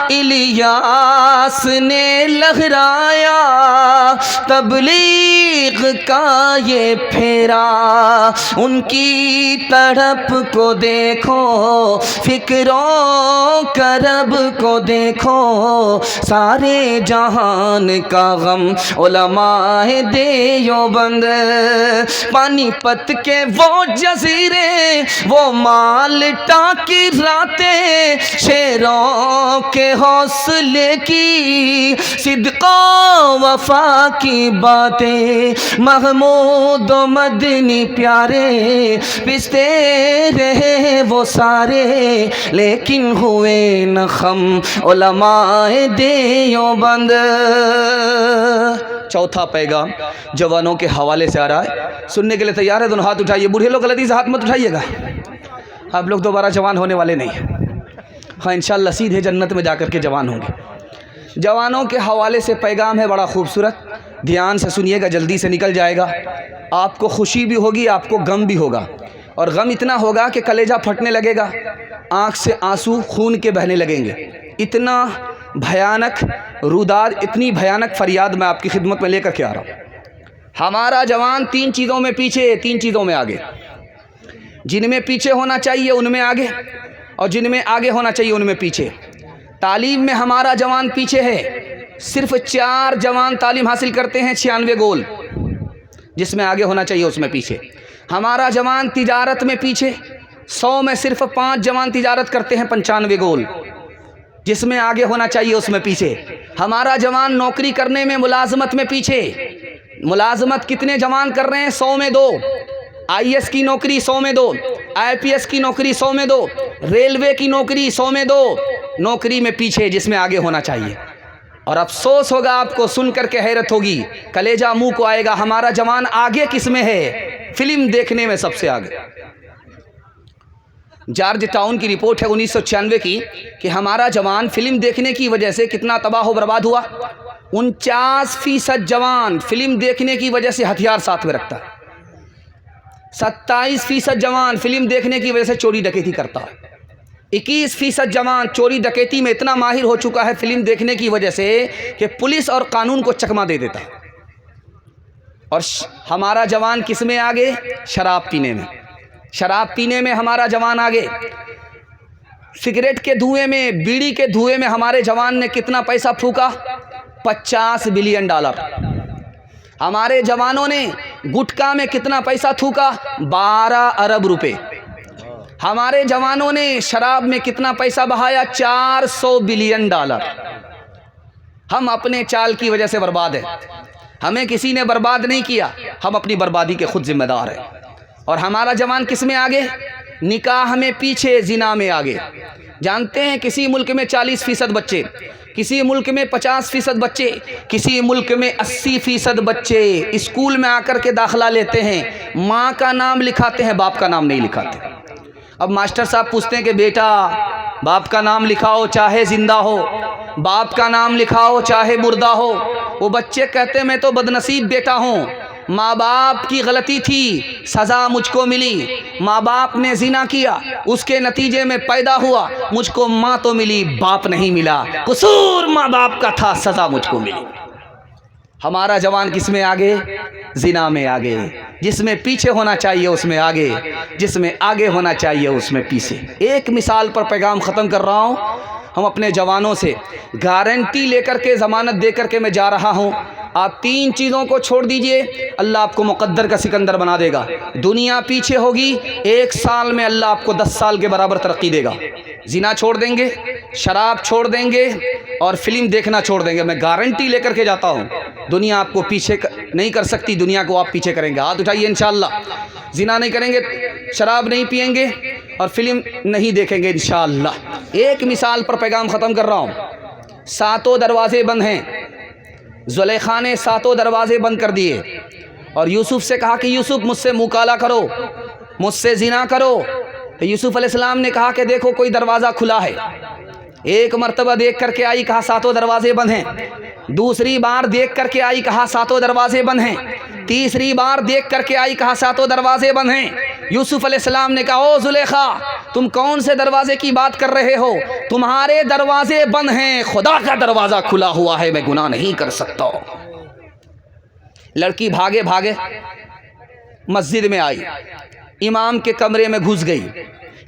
الیاس نے لہرایا، تبلیغ کا یہ پھیرا، ان کی تڑپ کو دیکھو، فکروں کرب کو دیکھو، سارے جہان کا غم علماء دیوبند۔ پانی پت کے وہ جزیرے، وہ مالٹا کی راتیں، شیروں کے حوصلے کی، صدق و وفا کی باتیں، محمود و مدنی پیارے پستے رہے وہ سارے لیکن ہوئے نہ خم علماء دیوبند۔ چوتھا پیغام جوانوں کے حوالے سے آ رہا ہے، سننے کے لیے تیار ہے؟ دونوں ہاتھ اٹھائیے۔ بوڑھے لوگ غلطی سے ہاتھ مت اٹھائیے گا، آپ لوگ دوبارہ جوان ہونے والے نہیں، ہاں انشاءاللہ سیدھے جنت میں جا کر کے جوان ہوں گے۔ جوانوں کے حوالے سے پیغام ہے بڑا خوبصورت، دھیان سے سنیے گا، جلدی سے نکل جائے گا۔ آپ کو خوشی بھی ہوگی، آپ کو غم بھی ہوگا، اور غم اتنا ہوگا کہ کلیجہ پھٹنے لگے گا، آنکھ سے آنسو خون کے بہنے لگیں گے۔ اتنا بھیانک روداد، اتنی بھیانک فریاد میں آپ کی خدمت میں لے کر کے آ رہا ہوں۔ ہمارا جوان تین چیزوں میں پیچھے، تین چیزوں میں آگے، جن میں پیچھے ہونا چاہیے ان میں آگے، اور جن میں آگے ہونا چاہیے ان میں پیچھے۔ تعلیم میں ہمارا جوان پیچھے ہے، صرف 4 جوان تعلیم حاصل کرتے ہیں 96 گول، جس میں آگے ہونا چاہیے اس میں پیچھے۔ ہمارا جوان تجارت میں پیچھے، 100 میں صرف 5 جوان تجارت کرتے ہیں 95 گول، جس میں آگے ہونا چاہیے اس میں پیچھے۔ ہمارا جوان نوکری کرنے میں، ملازمت میں پیچھے، ملازمت کتنے جوان کر رہے ہیں؟ 100 میں 2، IAS کی نوکری 100 میں 2، IPS کی نوکری 100 میں 2، ریلوے کی نوکری 100 میں 2، نوکری میں پیچھے، جس میں آگے ہونا چاہیے۔ اور افسوس ہوگا آپ کو، سن کر کے حیرت ہوگی، کلیجہ منہ کو آئے گا، ہمارا جوان آگے کس میں ہے؟ فلم دیکھنے میں سب سے آگے۔ جارج ٹاؤن کی رپورٹ ہے 1996 کی کہ ہمارا جوان فلم دیکھنے کی وجہ سے کتنا تباہ و برباد ہوا۔ 49% جوان فلم دیکھنے کی وجہ سے ہتھیار ساتھ میں رکھتا ہے، 27% جوان فلم دیکھنے کی وجہ سے چوری ڈکیتی کرتا ہے، 21% جوان چوری ڈکیتی میں اتنا ماہر ہو چکا ہے فلم دیکھنے کی وجہ سے کہ پولیس اور قانون کو چکما دے دیتا ہے۔ اور ہمارا جوان کس میں آگے؟ شراب پینے میں، شراب پینے میں ہمارا جوان آگے۔ سگریٹ کے دھوئیں میں، بیڑی کے دھوئیں میں ہمارے جوان نے کتنا پیسہ پھونکا؟ $50 بلین۔ ہمارے جوانوں نے گٹکا میں کتنا پیسہ تھوکا؟ 12 ارب روپے۔ ہمارے جوانوں نے شراب میں کتنا پیسہ بہایا؟ $400 بلین۔ ہم اپنے چال کی وجہ سے برباد ہیں، ہمیں کسی نے برباد نہیں کیا، ہم اپنی بربادی کے خود ذمہ دار ہیں۔ اور ہمارا جوان کس میں آگے؟ نکاح میں پیچھے، زنا میں آگے۔ جانتے ہیں کسی ملک میں 40% بچے، کسی ملک میں 50% بچے، کسی ملک میں 80% بچے اسکول میں آ کر کے داخلہ لیتے ہیں، ماں کا نام لکھاتے ہیں، باپ کا نام نہیں لکھاتے۔ اب ماسٹر صاحب پوچھتے ہیں کہ بیٹا باپ کا نام لکھاؤ چاہے زندہ ہو، باپ کا نام لکھاؤ چاہے مردہ ہو۔ وہ بچے کہتے ہیں میں تو بدنصیب بیٹا ہوں، ماں باپ کی غلطی تھی، سزا مجھ کو ملی، ماں باپ نے زنا کیا، اس کے نتیجے میں پیدا ہوا، مجھ کو ماں تو ملی، باپ نہیں ملا، قصور ماں باپ کا تھا، سزا مجھ کو ملی۔ ہمارا جوان کس میں آگے؟ زنا میں آگے۔ جس میں پیچھے ہونا چاہیے اس میں آگے، جس میں آگے ہونا چاہیے اس میں پیچھے۔ ایک مثال پر پیغام ختم کر رہا ہوں، ہم اپنے جوانوں سے گارنٹی لے کر کے، ضمانت دے کر کے میں جا رہا ہوں، آپ 3 چیزوں کو چھوڑ دیجئے، اللہ آپ کو مقدر کا سکندر بنا دے گا۔ دنیا پیچھے ہوگی، 1 سال میں اللہ آپ کو 10 سال کے برابر ترقی دے گا۔ زنا چھوڑ دیں گے، شراب چھوڑ دیں گے، اور فلم دیکھنا چھوڑ دیں گے، میں گارنٹی لے کر کے جاتا ہوں، دنیا آپ کو پیچھے نہیں کر سکتی، دنیا کو آپ پیچھے کریں گے۔ ہاتھ اٹھائیے انشاءاللہ۔ زنا نہیں کریں گے، شراب نہیں پئیں گے، اور فلم نہیں دیکھیں گے انشاءاللہ۔ ایک مثال پر پیغام ختم کر رہا ہوں، 7 دروازے بند ہیں، زلیخا نے 7 دروازے بند کر دیے، اور یوسف سے کہا کہ یوسف مجھ سے منہ کالا کرو، مجھ سے زنا کرو۔ تو یوسف علیہ السلام نے کہا کہ دیکھو کوئی دروازہ کھلا ہے۔ ایک مرتبہ دیکھ کر کے آئی، کہا 7 دروازے بند ہیں۔ دوسری بار دیکھ کر کے آئی، کہا 7 دروازے بند ہیں۔ تیسری بار دیکھ کر کے آئی، کہا 7 دروازے بند ہیں۔ یوسف علیہ السلام نے کہا او زلیخا تم کون سے دروازے کی بات کر رہے ہو؟ تمہارے دروازے بند ہیں، خدا کا دروازہ کھلا ہوا ہے، میں گناہ نہیں کر سکتا۔ لڑکی بھاگے بھاگے مسجد میں آئی، امام کے کمرے میں گھس گئی،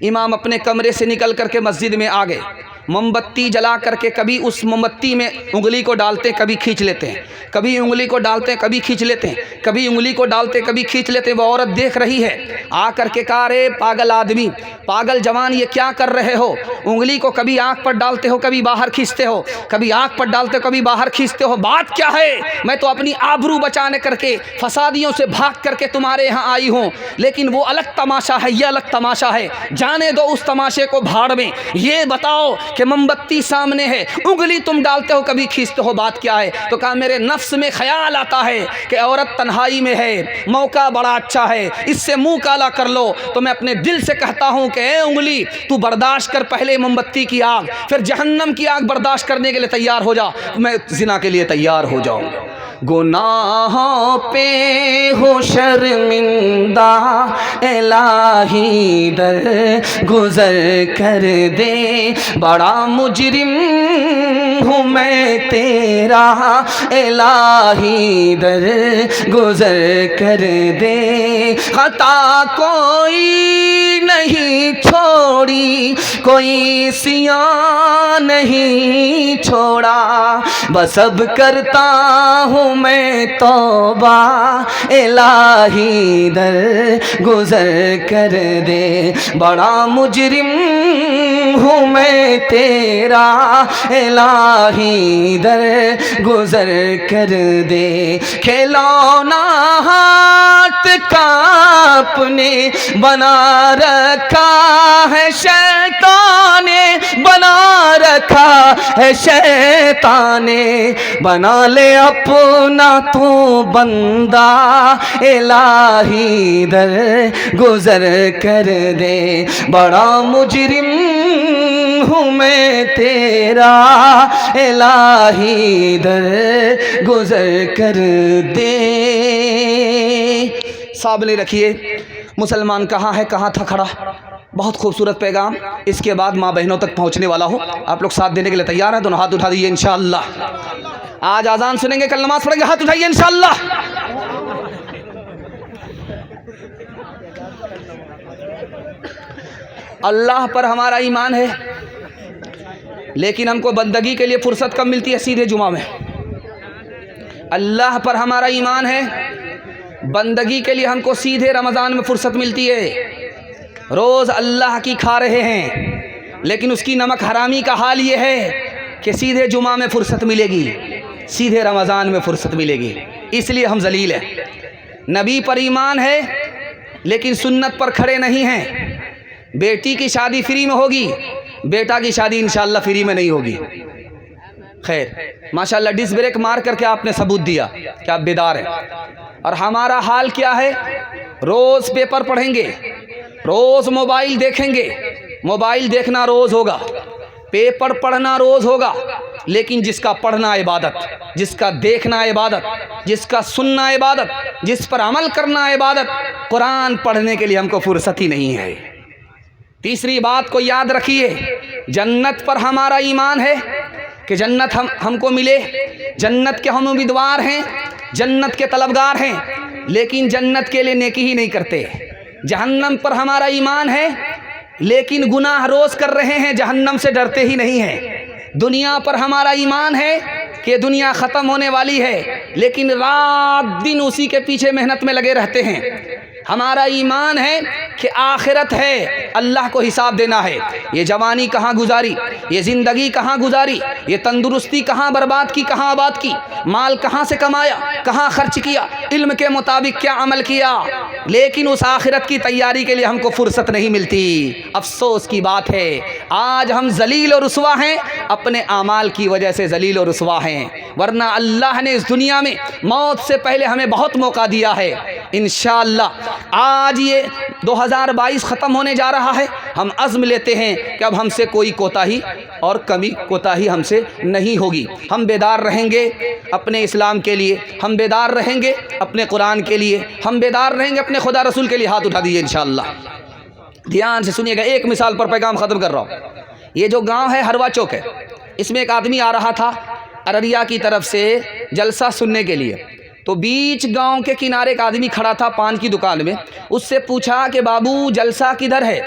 امام اپنے کمرے سے نکل کر کے مسجد میں آ گئے، موم بتی جلا کر کے کبھی اس موم بتی میں انگلی کو ڈالتے ہیں کبھی کھینچ لیتے ہیں، کبھی انگلی کو ڈالتے ہیں کبھی کھینچ لیتے ہیں، کبھی انگلی کو ڈالتے کبھی کھینچ لیتے. وہ عورت دیکھ رہی ہے، آ کر کے کہا رے پاگل آدمی، پاگل جوان، یہ کیا کر رہے ہو؟ انگلی کو کبھی آنکھ پر ڈالتے ہو کبھی باہر کھینچتے ہو، کبھی آنکھ پر ڈالتے ہو کبھی باہر کھینچتے ہو، بات کیا ہے؟ میں تو اپنی آبرو بچانے کر کے فسادیوں سے بھاگ کر کے تمہارے یہاں آئی ہوں، لیکن وہ الگ تماشا ہے، یہ الگ تماشا ہے، جانے دو اس تماشے کو بھاڑ میں. یہ بتاؤ کہ موم بتی سامنے ہے، انگلی تم ڈالتے ہو کبھی کھینچتے ہو، بات کیا ہے؟ تو کہا میرے نفس میں خیال آتا ہے کہ عورت تنہائی میں ہے، موقع بڑا اچھا ہے، اس سے منہ کالا کر لو. تو میں اپنے دل سے کہتا ہوں کہ اے انگلی، تو برداشت کر پہلے موم بتی کی آگ، پھر جہنم کی آگ برداشت کرنے کے لیے تیار ہو جا، میں زنا کے لیے تیار ہو جاؤں. گناہوں پہ ہو شرمندہ الہی در گزر کر دے، بڑا مجرم ہوں میں تیرا الہی در گزر کر دے. خطا کوئی نہیں چھوڑی، کوئی سیاہ نہیں چھوڑا، بس اب کرتا ہوں میں توبہ الہی در گزر کر دے. بڑا مجرم ہوں میں تیرا الہی در گزر کر دے. کھلونا ہاتھ کا اپنے بنا رکھا ہے شیطان نے، بنا رکھا ہے شیطان نے. بنا لے اپنا تو بندہ الہی در گزر کر دے. بڑا مجرم ہوں میں تیرا الہی در گزر کر دے. سامنے رکھیے مسلمان کہاں ہے، کہاں تھا کھڑا. بہت خوبصورت پیغام اس کے بعد ماں بہنوں تک پہنچنے والا ہوں. آپ لوگ ساتھ دینے کے لیے تیار ہیں؟ دونوں ہاتھ اٹھا دیجیے انشاءاللہ. آج اذان سنیں گے، کل نماز پڑھیں گے، ہاتھ اٹھائیے انشاءاللہ. اللہ پر ہمارا ایمان ہے، لیکن ہم کو بندگی کے لیے فرصت کم ملتی ہے سیدھے جمعہ میں. اللہ پر ہمارا ایمان ہے، بندگی کے لیے ہم کو سیدھے رمضان میں فرصت ملتی ہے. روز اللہ کی کھا رہے ہیں، لیکن اس کی نمک حرامی کا حال یہ ہے کہ سیدھے جمعہ میں فرصت ملے گی، سیدھے رمضان میں فرصت ملے گی. اس لیے ہم ذلیل ہیں. نبی پر ایمان ہے لیکن سنت پر کھڑے نہیں ہیں. بیٹی کی شادی فری میں ہوگی، بیٹا کی شادی انشاءاللہ فری میں نہیں ہوگی. خیر ماشاءاللہ ڈس بریک مار کر کے آپ نے ثبوت دیا کہ آپ بیدار ہیں. اور ہمارا حال کیا ہے؟ روز پیپر پڑھیں گے، روز موبائل دیکھیں گے. موبائل دیکھنا روز ہوگا، پیپر پڑھنا روز ہوگا، لیکن جس کا پڑھنا عبادت، جس کا دیکھنا عبادت، جس کا سننا عبادت، جس پر عمل کرنا عبادت، قرآن پڑھنے کے لیے ہم کو فرصت ہی نہیں ہے. تیسری بات کو یاد رکھیے، جنت پر ہمارا ایمان ہے کہ جنت ہم کو ملے، جنت کے ہم امیدوار ہیں، جنت کے طلبگار ہیں، لیکن جنت کے لیے نیکی ہی نہیں کرتے. جہنم پر ہمارا ایمان ہے لیکن گناہ روز کر رہے ہیں، جہنم سے ڈرتے ہی نہیں ہیں. دنیا پر ہمارا ایمان ہے کہ دنیا ختم ہونے والی ہے، لیکن رات دن اسی کے پیچھے محنت میں لگے رہتے ہیں. ہمارا ایمان ہے کہ آخرت ہے، اللہ کو حساب دینا ہے. یہ جوانی کہاں گزاری، یہ زندگی کہاں گزاری، یہ تندرستی کہاں برباد کی، کہاں آباد کی، مال کہاں سے کمایا، کہاں خرچ کیا، علم کے مطابق کیا عمل کیا، لیکن اس آخرت کی تیاری کے لیے ہم کو فرصت نہیں ملتی. افسوس کی بات ہے آج ہم ذلیل و رسوا ہیں، اپنے اعمال کی وجہ سے ذلیل و رسوا ہیں، ورنہ اللہ نے اس دنیا میں موت سے پہلے ہمیں بہت موقع دیا ہے. انشاءاللہ آج یہ 2022 ختم ہونے جا رہا ہے، ہم عزم لیتے ہیں کہ اب ہم سے کوئی کوتاہی اور کمی کوتاہی ہم سے نہیں ہوگی. ہم بیدار رہیں گے اپنے اسلام کے لیے، ہم بیدار رہیں گے اپنے قرآن کے لیے، ہم بیدار رہیں گے اپنے خدا رسول کے لیے. ہاتھ اٹھا دیجیے انشاءاللہ. دھیان سے سنیے گا، ایک مثال پر پیغام ختم کر رہا ہوں. یہ جو گاؤں ہے ہروا چوک ہے، اس میں ایک آدمی آ رہا تھا ارریا کی طرف سے جلسہ سننے کے لیے. تو بیچ گاؤں کے کنارے ایک آدمی کھڑا تھا پان کی دکان میں. اس سے پوچھا کہ بابو جلسہ کدھر ہے،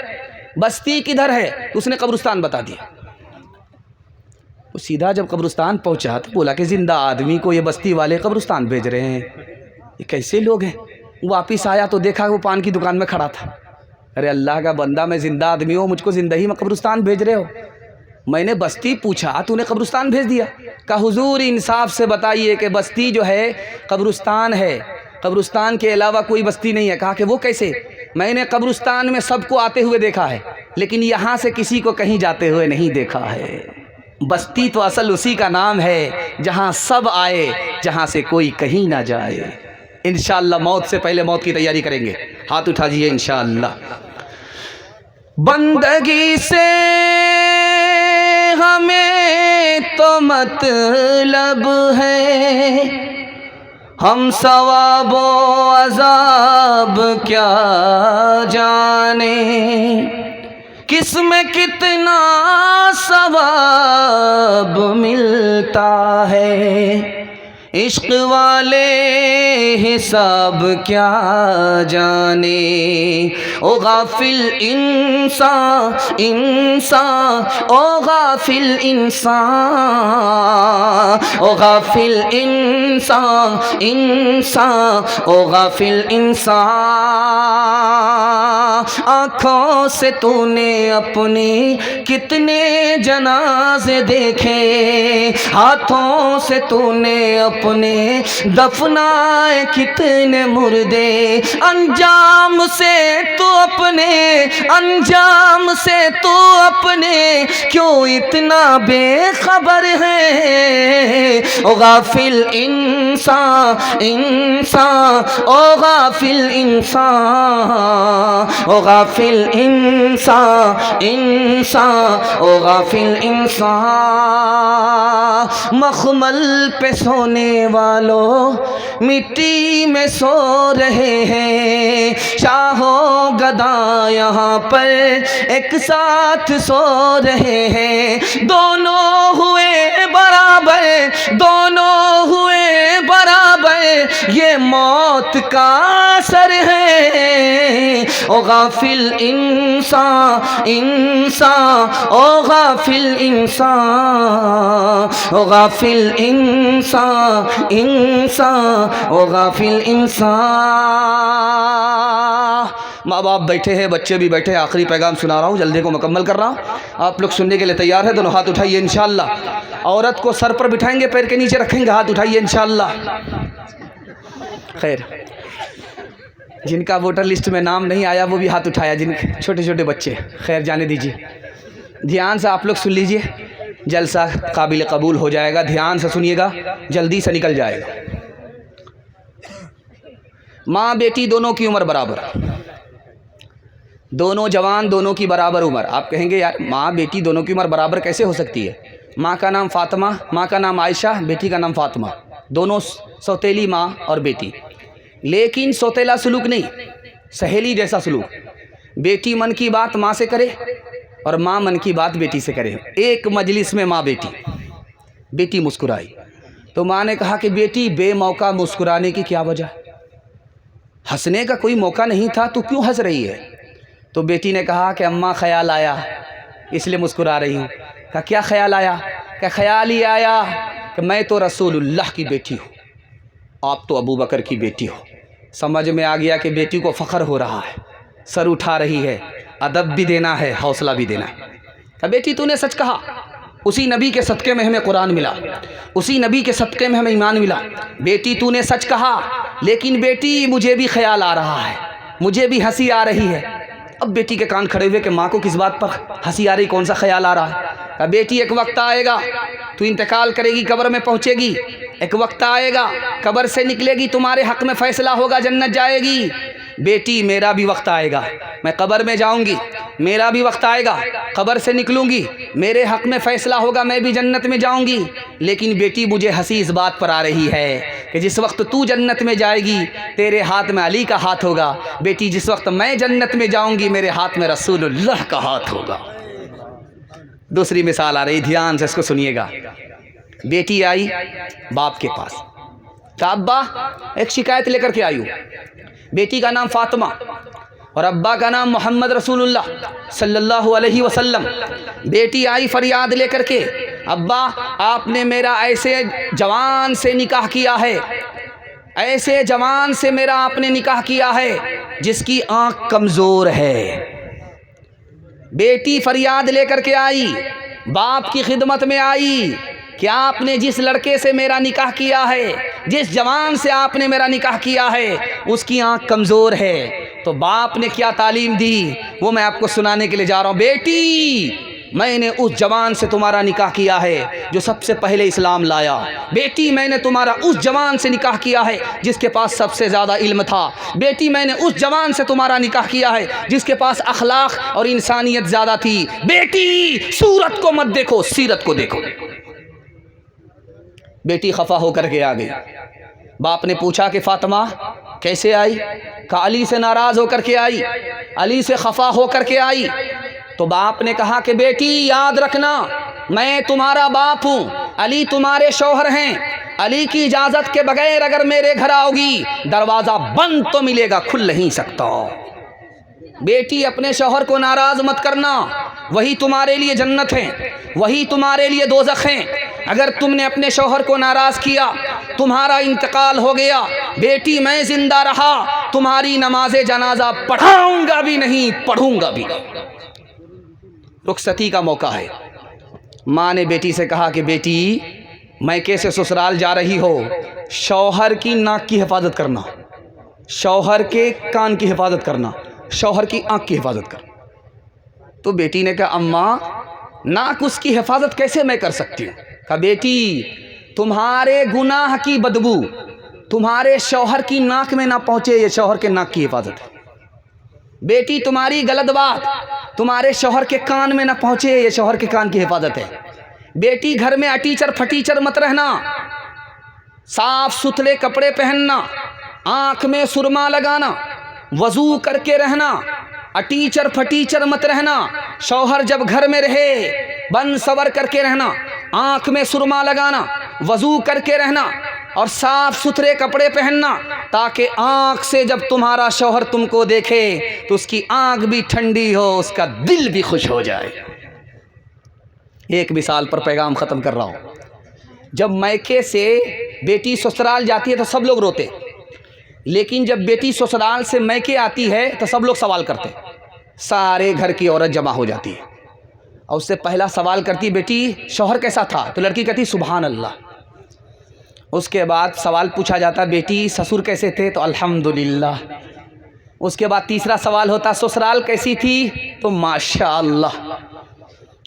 بستی کدھر ہے؟ اس نے قبرستان بتا دیا. وہ سیدھا جب قبرستان پہنچا تو بولا کہ زندہ آدمی کو یہ بستی والے قبرستان بھیج رہے ہیں، یہ کیسے لوگ ہیں؟ واپس آیا تو دیکھا وہ پان کی دکان میں کھڑا تھا۔ ارے اللہ کا بندہ، میں زندہ آدمی ہوں، مجھ کو زندگی میں قبرستان بھیج رہے ہو؟ میں نے بستی پوچھا، تو نے قبرستان بھیج دیا۔ کہا حضور انصاف سے بتائیے کہ بستی جو ہے قبرستان ہے، قبرستان کے علاوہ کوئی بستی نہیں ہے۔ کہا کہ وہ کیسے؟ میں نے قبرستان میں سب کو آتے ہوئے دیکھا ہے، لیکن یہاں سے کسی کو کہیں جاتے ہوئے نہیں دیکھا ہے۔ بستی تو اصل اسی کا نام ہے جہاں سب آئے، جہاں سے کوئی کہیں نہ جائے۔ انشاءاللہ موت سے پہلے موت کی تیاری کریں گے، ہاتھ اٹھا دیجیے انشاءاللہ۔ بندگی سے ہمیں تو مطلب ہے، ہم ثواب و عذاب کیا جانے، کس میں کتنا ثواب ملتا ہے، عشق والے حساب کیا جانے۔ او غافل انسان انسان، او غافل انسان، او غافل انسان انسان، او غافل انسان، آنکھوں سے تو نے اپنے کتنے جنازے دیکھے، ہاتھوں سے تو نے اپنے دفنائے کتنے مردے، انجام سے تو اپنے، انجام سے تو اپنے کیوں اتنا بے خبر ہے۔ او غافل انسان انسان، او غافل انسان، او غافل انسان انسان، او غافل انسان، مخمل پہ سونے والوں مٹی میں سو رہے ہیں، شاہ و گدا یہاں پر ایک ساتھ سو رہے ہیں، دونوں ہوئے برابر، دونوں ہوئے برابر، یہ موت کا اثر ہے۔ او غافل انسان انسان، او غافل انسان، او غافل انسان انسان، او غافل انسان۔ ماں باپ بیٹھے ہیں، بچے بھی بیٹھے ہیں، آخری پیغام سنا رہا ہوں، جلدی کو مکمل کر رہا ہوں، آپ لوگ سننے کے لیے تیار ہیں؟ دونوں ہاتھ اٹھائیے انشاءاللہ۔ عورت کو سر پر بٹھائیں گے، پیر کے نیچے رکھیں گے، ہاتھ اٹھائیے انشاءاللہ۔ خیر، جن کا ووٹر لسٹ میں نام نہیں آیا وہ بھی ہاتھ اٹھایا، جن چھوٹے چھوٹے بچے، خیر جانے دیجیے۔ دھیان سے آپ لوگ سن لیجیے، جلسہ قابل قبول ہو جائے گا، دھیان سے سنیے گا، جلدی سے نکل جائے گا۔ ماں بیٹی دونوں کی عمر برابر، دونوں جوان، دونوں کی برابر عمر۔ آپ کہیں گے یار ماں بیٹی دونوں کی عمر برابر کیسے ہو سکتی ہے؟ ماں کا نام فاطمہ، ماں کا نام عائشہ، بیٹی کا نام فاطمہ، دونوں سوتیلی ماں اور بیٹی، لیکن سوتیلا سلوک نہیں، سہیلی جیسا سلوک۔ بیٹی من کی بات ماں سے کرے اور ماں من کی بات بیٹی سے کرے، ایک مجلس میں ماں بیٹی، بیٹی مسکرائی تو ماں نے کہا کہ بیٹی بے موقع مسکرانے کی کیا وجہ؟ ہنسنے کا کوئی موقع نہیں تھا، تو کیوں ہنس رہی ہے؟ تو بیٹی نے کہا کہ اماں خیال آیا اس لیے مسکرا رہی ہوں۔ کہا کیا خیال آیا؟ کہ خیال ہی آیا کہ میں تو رسول اللہ کی بیٹی ہوں، آپ تو ابو بکر کی بیٹی ہو۔ سمجھ میں آ گیا کہ بیٹی کو فخر ہو رہا ہے، سر اٹھا رہی ہے، ادب بھی دینا ہے، حوصلہ بھی دینا ہے۔ کہا بیٹی تو نے سچ کہا، اسی نبی کے صدقے میں ہمیں قرآن ملا، اسی نبی کے صدقے میں ہمیں ایمان ملا۔ بیٹی تو نے سچ کہا، لیکن بیٹی مجھے بھی خیال آ رہا ہے، مجھے بھی ہنسی آ رہی ہے۔ اب بیٹی کے کان کھڑے ہوئے کہ ماں کو کس بات پر ہنسی آ رہی، کون سا خیال آ رہا ہے؟ کہا بیٹی ایک وقت آئے گا تو انتقال کرے گی، قبر میں پہنچے گی، ایک وقت آئے گا قبر سے نکلے گی، تمہارے حق میں فیصلہ ہوگا، جنت جائے گی۔ بیٹی میرا بھی وقت آئے گا، میں قبر میں جاؤں گی، میرا بھی وقت آئے گا، قبر سے نکلوں گی، میرے حق میں فیصلہ ہوگا، میں بھی جنت میں جاؤں گی۔ لیکن بیٹی مجھے ہنسی اس بات پر آ رہی ہے کہ جس وقت تو جنت میں جائے گی تیرے ہاتھ میں علی کا ہاتھ ہوگا، بیٹی جس وقت میں جنت میں جاؤں گی میرے ہاتھ میں رسول اللہ کا ہاتھ ہوگا۔ دوسری مثال آ رہی، دھیان سے اس کو سنیے گا۔ بیٹی آئی باپ کے پاس، کہا ابا ایک شکایت لے کر کے آئی ہوں، بیٹی کا نام فاطمہ، اور ابا کا نام محمد رسول اللہ صلی اللہ علیہ وسلم. بیٹی آئی فریاد لے کر کے، ابا آپ نے میرا ایسے جوان سے نکاح کیا ہے، ایسے جوان سے میرا آپ نے نکاح کیا ہے جس کی آنکھ کمزور ہے. بیٹی فریاد لے کر کے آئی، باپ کی خدمت میں آئی کہ آپ نے جس لڑکے سے میرا نکاح کیا ہے، جس جوان سے آپ نے میرا نکاح کیا ہے، اس کی آنکھ کمزور ہے. تو باپ نے کیا تعلیم دی وہ میں آپ کو سنانے کے لیے جا رہا ہوں. بیٹی میں نے اس جوان سے تمہارا نکاح کیا ہے جو سب سے پہلے اسلام لایا. بیٹی میں نے تمہارا اس جوان سے نکاح کیا ہے جس کے پاس سب سے زیادہ علم تھا. بیٹی میں نے اس جوان سے تمہارا نکاح کیا ہے جس کے پاس اخلاق اور انسانیت زیادہ تھی. بیٹی صورت کو مت دیکھو، سیرت کو دیکھو. بیٹی خفا ہو کر کے آ گئی. باپ نے پوچھا کہ فاطمہ کیسے آئی؟ کہا علی سے ناراض ہو کر کے آئی، علی سے خفا ہو کر کے آئی. تو باپ نے کہا کہ بیٹی یاد رکھنا میں تمہارا باپ ہوں، علی تمہارے شوہر ہیں. علی کی اجازت کے بغیر اگر میرے گھر آؤ گی دروازہ بند تو ملے گا، کھل نہیں سکتا. بیٹی اپنے شوہر کو ناراض مت کرنا، وہی تمہارے لیے جنت ہے، وہی تمہارے لیے دوزخ ہے. اگر تم نے اپنے شوہر کو ناراض کیا، تمہارا انتقال ہو گیا، بیٹی میں زندہ رہا، تمہاری نماز جنازہ پڑھاؤں گا بھی نہیں، پڑھوں گا بھی نہیں. رخصتی کا موقع ہے. ماں نے بیٹی سے کہا کہ بیٹی میکے سے سسرال جا رہی ہو، شوہر کی ناک کی حفاظت کرنا، شوہر کے کان کی حفاظت کرنا، شوہر کی آنکھ کی حفاظت کرنا. تو بیٹی نے کہا اماں ناک اس کی حفاظت کیسے میں کر سکتی ہوں؟ کہا بیٹی تمہارے گناہ کی بدبو تمہارے شوہر کی ناک میں نہ پہنچے، یہ شوہر کے ناک کی حفاظت ہے. بیٹی تمہاری غلط بات تمہارے شوہر کے کان میں نہ پہنچے، یہ شوہر کے کان کی حفاظت ہے. بیٹی گھر میں اٹیچر پھٹیچر مت رہنا، صاف ستھرے کپڑے پہننا، آنکھ میں سرما لگانا، وضو کر کے رہنا، اٹیچر پھٹیچر مت رہنا. شوہر جب گھر میں رہے بن سور کر کے رہنا، آنکھ میں سرما لگانا، وضو کر کے رہنا اور صاف ستھرے کپڑے پہننا، تاکہ آنکھ سے جب تمہارا شوہر تم کو دیکھے تو اس کی آنکھ بھی ٹھنڈی ہو، اس کا دل بھی خوش ہو جائے. ایک مثال پر پیغام ختم کر رہا ہوں. جب میکے سے بیٹی سسرال جاتی ہے تو سب لوگ روتے، لیکن جب بیٹی سسرال سے میکے آتی ہے تو سب لوگ سوال کرتے. سارے گھر کی عورت جمع ہو جاتی ہے اور اس سے پہلا سوال کرتی بیٹی شوہر کیسا تھا؟ تو لڑکی کہتی سبحان اللہ. اس کے بعد سوال پوچھا جاتا بیٹی سسر کیسے تھے؟ تو الحمدللہ. اس کے بعد تیسرا سوال ہوتا سسرال کیسی تھی؟ تو ماشاء اللہ.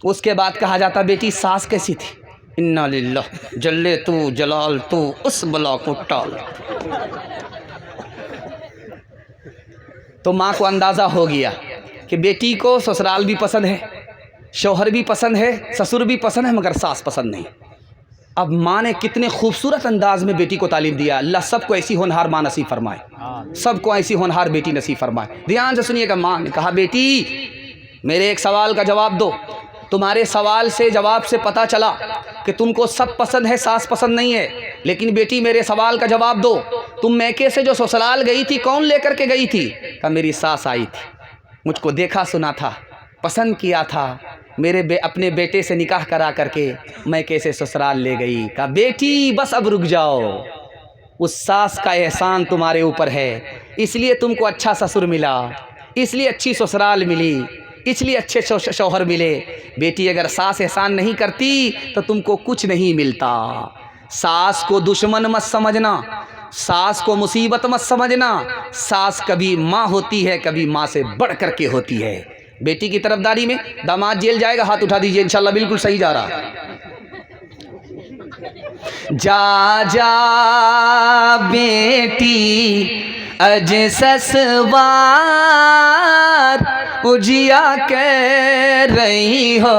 اس کے بعد کہا جاتا بیٹی ساس کیسی تھی؟ انا للہ جلے تو جلال تو اس بلا کو ٹال. تو ماں کو اندازہ ہو گیا کہ بیٹی کو سسرال بھی پسند ہے، شوہر بھی پسند ہے، سسر بھی پسند ہے، مگر ساس پسند نہیں. اب ماں نے کتنے خوبصورت انداز میں بیٹی کو تعلیم دیا. اللہ سب کو ایسی ہونہار ماں نصیب فرمائے، سب کو ایسی ہونہار بیٹی نصیب فرمائے. دھیان سے سنیے گا. ماں نے کہا بیٹی میرے ایک سوال کا جواب دو. تمہارے سوال سے جواب سے پتہ چلا کہ تم کو سب پسند ہے، ساس پسند نہیں ہے. لیکن بیٹی میرے سوال کا جواب دو. تم میکے سے جو سسرال گئی تھی کون لے کر کے گئی تھی؟ کہا میری ساس آئی تھی، مجھ کو دیکھا سنا تھا، پسند کیا تھا، میرے اپنے بیٹے سے نکاح کرا کر کے میکے سے سسرال لے گئی. کہا بیٹی بس اب رک جاؤ، اس ساس کا احسان تمہارے اوپر ہے، اس لیے تم کو اچھا سسر ملا، اس لیے اچھی سسرال ملی، اس لیے اچھے شوہر ملے. بیٹی اگر ساس احسان نہیں کرتی تو تم کو کچھ نہیں ملتا. ساس کو دشمن مت سمجھنا، ساس کو مصیبت مت سمجھنا. ساس کبھی ماں ہوتی ہے، کبھی ماں سے بڑھ کر کے ہوتی ہے. بیٹی کی طرفداری میں داماد جیل جائے گا، ہاتھ اٹھا دیجئے، انشاءاللہ بالکل صحیح جا رہا. جا جا بیٹی اج سسوار اجیا کہہ رہی ہو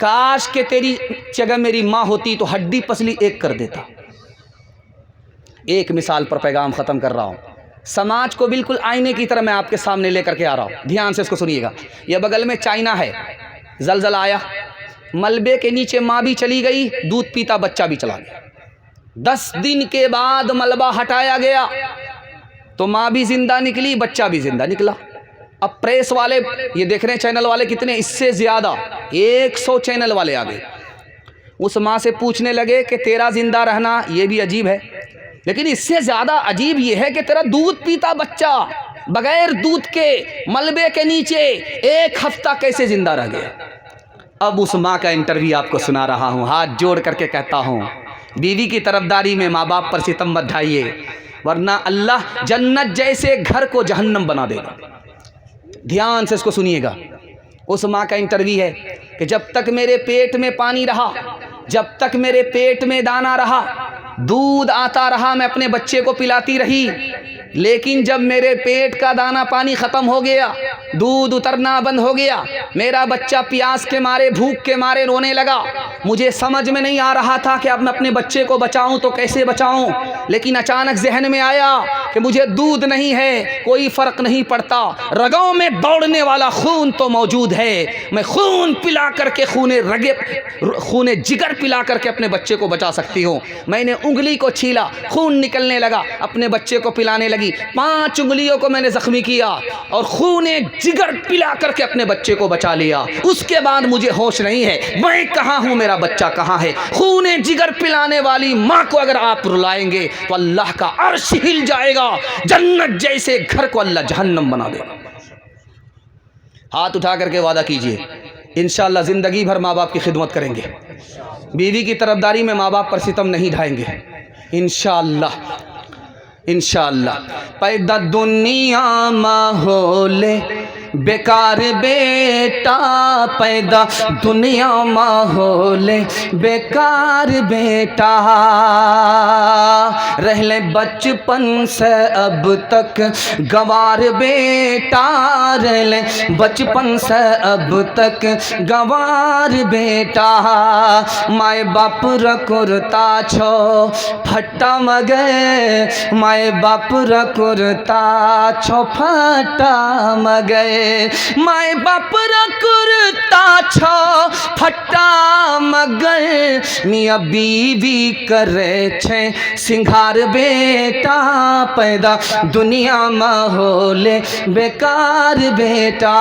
کاش کہ تیری جگہ میری ماں ہوتی تو ہڈی پسلی ایک کر دیتا. ایک مثال پر پیغام ختم کر رہا ہوں. سماج کو بالکل آئینے کی طرح میں آپ کے سامنے لے کر کے آ رہا ہوں, دھیان سے اس کو سنیے گا. یہ بغل میں چائنا ہے, زلزلہ آیا, ملبے کے نیچے ماں بھی چلی گئی, دودھ پیتا بچہ بھی چلا گیا. 10 دن کے بعد ملبہ ہٹایا گیا تو ماں بھی زندہ نکلی, بچہ بھی زندہ نکلا. اب پریس والے یہ دیکھ رہے ہیں چینل والے کتنے, اس سے زیادہ 100 چینل والے آ گئے. اس ماں سے پوچھنے لگے کہ تیرا زندہ رہنا یہ بھی عجیب ہے, لیکن اس سے زیادہ عجیب یہ ہے کہ تیرا دودھ پیتا بچہ بغیر دودھ کے ملبے کے نیچے 1 ہفتہ کیسے زندہ رہ گیا. اب اس ماں کا انٹرویو آپ کو سنا رہا ہوں, ہاتھ جوڑ کر کے کہتا ہوں, بیوی کی طرفداری میں ماں باپ پر ستم مت ڈھائیے, ورنہ اللہ جنت جیسے گھر کو جہنم بنا دے گا. دھیان سے اس کو سنیے گا. اس ماں کا انٹرویو ہے کہ جب تک میرے پیٹ میں پانی رہا, جب تک میرے پیٹ میں دانہ رہا, دودھ آتا رہا, میں اپنے بچے کو پلاتی رہی. لیکن جب میرے پیٹ کا دانہ پانی ختم ہو گیا, دودھ اترنا بند ہو گیا, میرا بچہ پیاس کے مارے بھوک کے مارے رونے لگا. مجھے سمجھ میں نہیں آ رہا تھا کہ اب میں اپنے بچے کو بچاؤں تو کیسے بچاؤں. لیکن اچانک ذہن میں آیا کہ مجھے دودھ نہیں ہے, کوئی فرق نہیں پڑتا, رگوں میں دوڑنے والا خون تو موجود ہے. میں خون پلا کر کے خون جگر پلا کر کے اپنے بچے کو بچا سکتی ہوں. میں نے انگلی کو چھیلا, خون نکلنے لگا, اپنے بچے کو پلانے لگی. 5 انگلیوں کو میں نے زخمی کیا اور خون جگر پلا کر کے اپنے بچے کو بچا لیا. اس کے بعد مجھے ہوش نہیں ہے, میں کہاں ہوں, میرا بچہ کہاں ہے. خون جگر پلانے والی ماں کو اگر آپ رلائیں گے تو اللہ کا عرش ہل جائے گا, جنت جیسے گھر کو اللہ جہنم بنا دے گا. ہاتھ اٹھا کر کے وعدہ کیجئے انشاءاللہ زندگی بھر ماں باپ کی خدمت کریں گے, بیوی کی طرفداری میں ماں باپ پر ستم نہیں ڈھائیں گے انشاءاللہ. انشاءاللہ پیدا دنیا ماحول بیکار بیٹا, پیدا دنیا ماحول بیکار بیٹا, رہ لے بچپن سے اب تک گوار بیٹا, رہ لے بچپن سے اب تک گوار بیٹا. مائے باپ رکرتا چھو پھٹا مگے, مائے باپ رکرتا چھو پھٹا مگے, مائے باپ رکرتا چھو پھٹا مگر, میاں بیوی کرے چھے سنگھار بیٹا, پیدا دنیا ماحول بیکار بیٹا.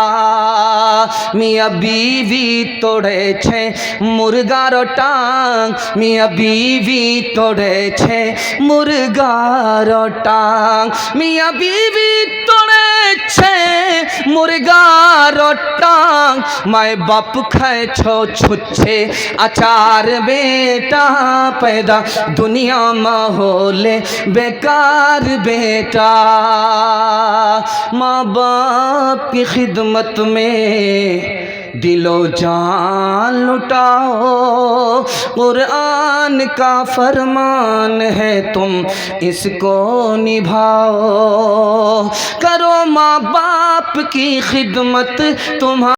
میاں بیوی توڑے چھے مرغا رو ٹانگ, میاں بیوی توڑے چھے مرغا رو ٹانگ, میاں بیوی توڑے چھے مرغا رو ٹانگ. مائے باپ کھائے چھو چھچے اچار بیٹا, پیدا دنیا ماحول بیکار بیٹا. ماں باپ کی خدمت میں دل و جان لٹاؤ, قرآن کا فرمان ہے تم اس کو نبھاؤ. کرو ماں باپ کی خدمت تمہارا